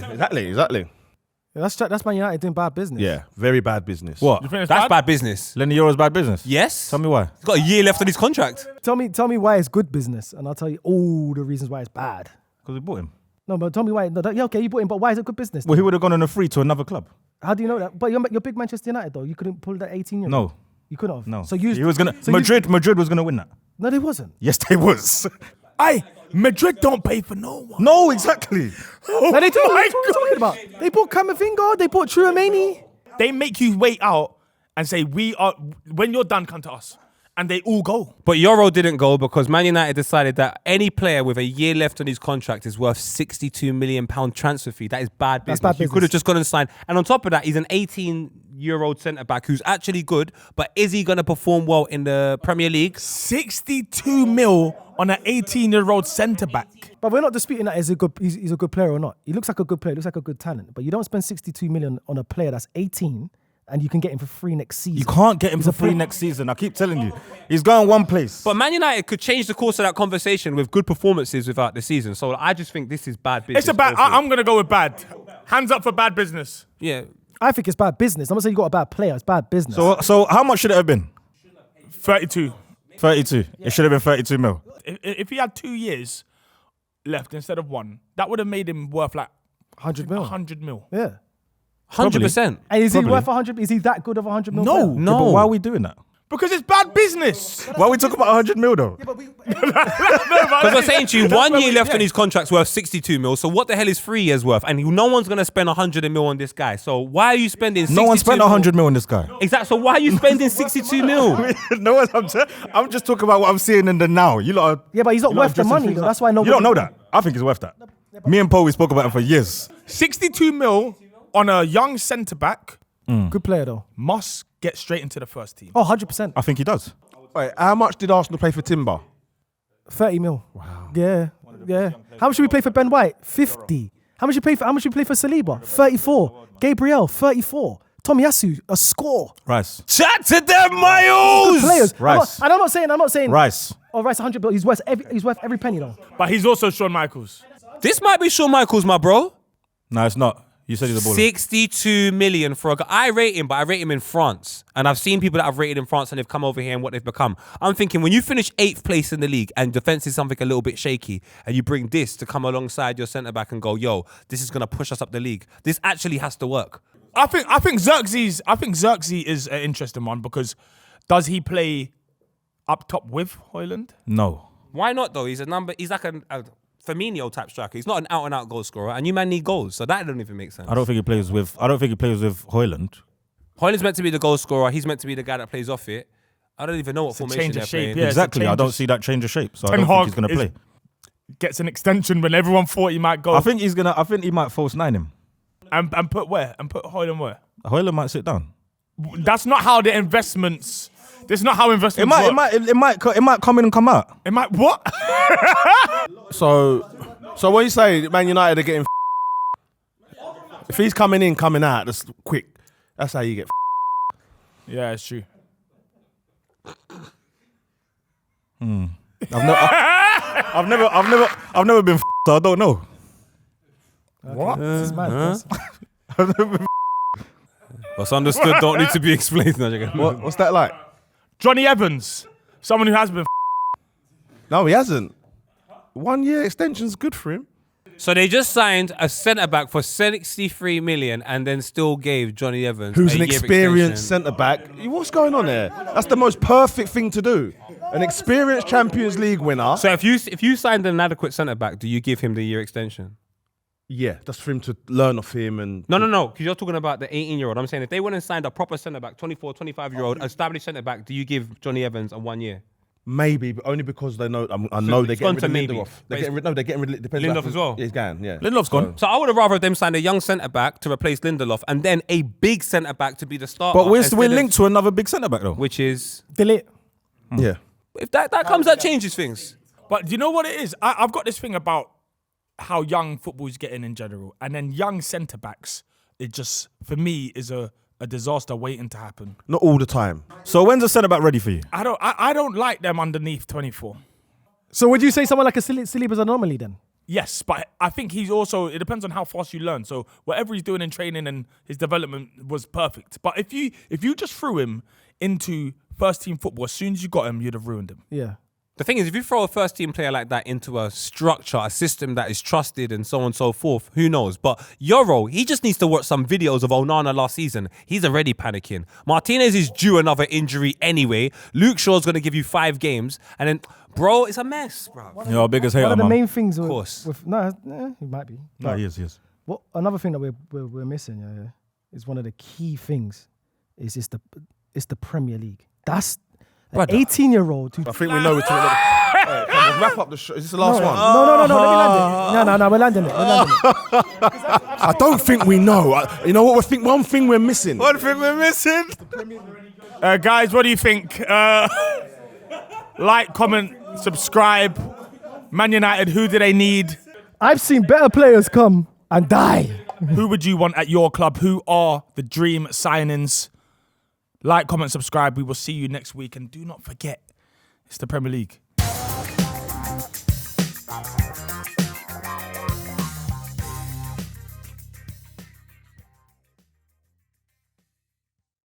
That's Man United doing bad business. Yeah, very bad business. What? You think it's That's bad business. Lenny Yoro's bad business? Yes. Tell me why. He's got a year left on his contract. Tell me why it's good business, and I'll tell you all the reasons why it's bad. Because we bought him. No, but tell me why. No, yeah, okay, you bought him, but why is it good business? Well, he would have gone on a free to another club. How do you know that? But you're big Manchester United though. You couldn't pull that 18-year-old. No. You couldn't have. No. So you. He was gonna. so Madrid was gonna win that. No, they wasn't. Yes, they was. Aye, Madrid don't pay for no one. No, exactly. No, they do. What are you talking about? They bought Camavinga. They bought Tchouaméni. They make you wait out and say, when you're done, come to us. And they all go. But Yoro didn't go because Man United decided that any player with a year left on his contract is worth £62 million transfer fee. That is bad business. That's bad You could have just gone and signed. And on top of that, he's an 18-year-old centre-back who's actually good, but is he going to perform well in the Premier League? 62 mil on an 18-year-old centre-back. But we're not disputing that he's a good player or not. He looks like a good player. Looks like a good talent. But you don't spend 62 million on a player that's 18. And you can get him for free next season. You can't get him for free next season. I keep telling you. He's going one place. But Man United could change the course of that conversation with good performances without the season. So I just think this is bad business. It's a bad. I'm going to go with bad. Hands up for bad business. Yeah. I think it's bad business. I'm not saying you got a bad player. It's bad business. So how much should it have been? 32. 32. It should have been 32 mil. If he had 2 years left instead of one, that would have made him worth like 100 mil. 100 mil. Yeah. 100%. And is he Probably. worth 100? Is he that good of 100 mil? No. player? Yeah, but why are we doing that? Because it's bad business. Why are we talking about 100 mil though? Because we're saying to you, 1 year left on his contract's worth 62 mil. So what the hell is 3 years worth? And no one's going to spend 100 mil on this guy. So why are you spending 62 No one spent 100 mil on this guy. Exactly. So why are you spending 62 mil? No one. I'm just talking about what I'm seeing in the now. You lot. Yeah, but he's not worth the money. Though. That's why nobody. You don't know that. I think he's worth that. Me and Paul, we spoke about it for years. 62 mil on a young centre-back Good player though. must get straight into the first team. Oh, 100%. I think he does. Wait, how much did Arsenal pay for Timber? 30 mil. Wow. Yeah. Yeah. How much should we play for Ben White? 50. How much you play for Saliba? 34. Gabriel, 34. Tomiyasu, a score. Rice. Chat to them, Miles! Good players. Rice. I'm not saying Rice. Oh, Rice 100 bill. He's worth every penny though. But he's also Shawn Michaels. This might be Shawn Michaels, my bro. No, it's not. You said he's a baller. 62 million for a guy. I rate him, but I rate him in France. And I've seen people that I've rated in France and they've come over here and what they've become. I'm thinking when you finish 8th place in the league and defense is something a little bit shaky and you bring this to come alongside your centre-back and go, yo, this is going to push us up the league. This actually has to work. I think Xerxes is an interesting one because does he play up top with Højlund? No. Why not though? He's like a Firmino type striker. He's not an out-and-out goal scorer, and you man need goals, so that don't even make sense. I don't think he plays with Højlund. Højlund's meant to be the goal scorer. He's meant to be the guy that plays off it. I don't even know what It's a formation change they're of shape, playing. yeah. it's a Exactly. I change don't of- see that change of shape, so I Ten don't think Hag he's gonna is- play. Gets an extension when everyone thought he might go. I think he might false nine him. and put where? And put Højlund where? Højlund might sit down. That's not how the investments. This is not how investments work. It might come in and come out. It might what? So when you say Man United are getting if he's coming in, coming out, that's quick. That's how you get Yeah, it's true. I've never been so I don't know. What? This is mad. What's understood don't need to be explained. What's that like? Johnny Evans, someone who has been. No, he hasn't. 1 year extension's good for him. So they just signed a centre-back for 63 million and then still gave Johnny Evans Who's a an year experienced extension. centre-back. What's going on there? That's the most perfect thing to do. An experienced Champions League winner. So if you signed an adequate centre-back, do you give him the year extension? Yeah, that's for him to learn off him and... No, because you're talking about the 18-year-old. I'm saying if they went and signed a proper centre-back, 24, 25-year-old, established centre-back, do you give Johnny Evans a 1 year? Maybe, but only because they know. I know they're getting rid of maybe. Lindelof. But They're getting rid of depends Lindelof like- as well? Yeah, he's gone, yeah. Lindelof's gone. So I would have rather them signed a young centre-back to replace Lindelof and then a big centre-back to be the starter. But we're instead of- linked to another big centre back though. Which is... Delete. Yeah. If that comes, that changes things. But do you know what it is? I've got this thing about how young football is getting in general. And then young centre-backs, it just, for me, is a disaster waiting to happen. Not all the time. So when's the centre back ready for you? I don't like them underneath 24. So would you say someone like a Saliba's anomaly then? Yes, but I think he's also, it depends on how fast you learn. So whatever he's doing in training and his development was perfect. But if you just threw him into first team football, as soon as you got him, you'd have ruined him. Yeah. The thing is, if you throw a first team player like that into a structure, a system that is trusted and so on and so forth, who knows? But Yoro, he just needs to watch some videos of Onana last season. He's already panicking. Martinez is due another injury anyway. Luke Shaw's going to give you 5 games. And then, bro, it's a mess, bro. Your biggest hater, One of the man. main things with, course. he might be. No, he is. What another thing that we're missing, is one of the key things is it's the Premier League. That's an 18-year-old who I think we know we're talking about. Come on, wrap up the show. Is this the last one? No, let me land it. No, we're landing it. I don't think we know. You know what? One thing we're missing. One thing we're missing. Guys, what do you think? Like, comment, subscribe. Man United, who do they need? I've seen better players come and die. Who would you want at your club? Who are the dream signings? Like, comment, subscribe. We will see you next week. And do not forget, it's the Premier League.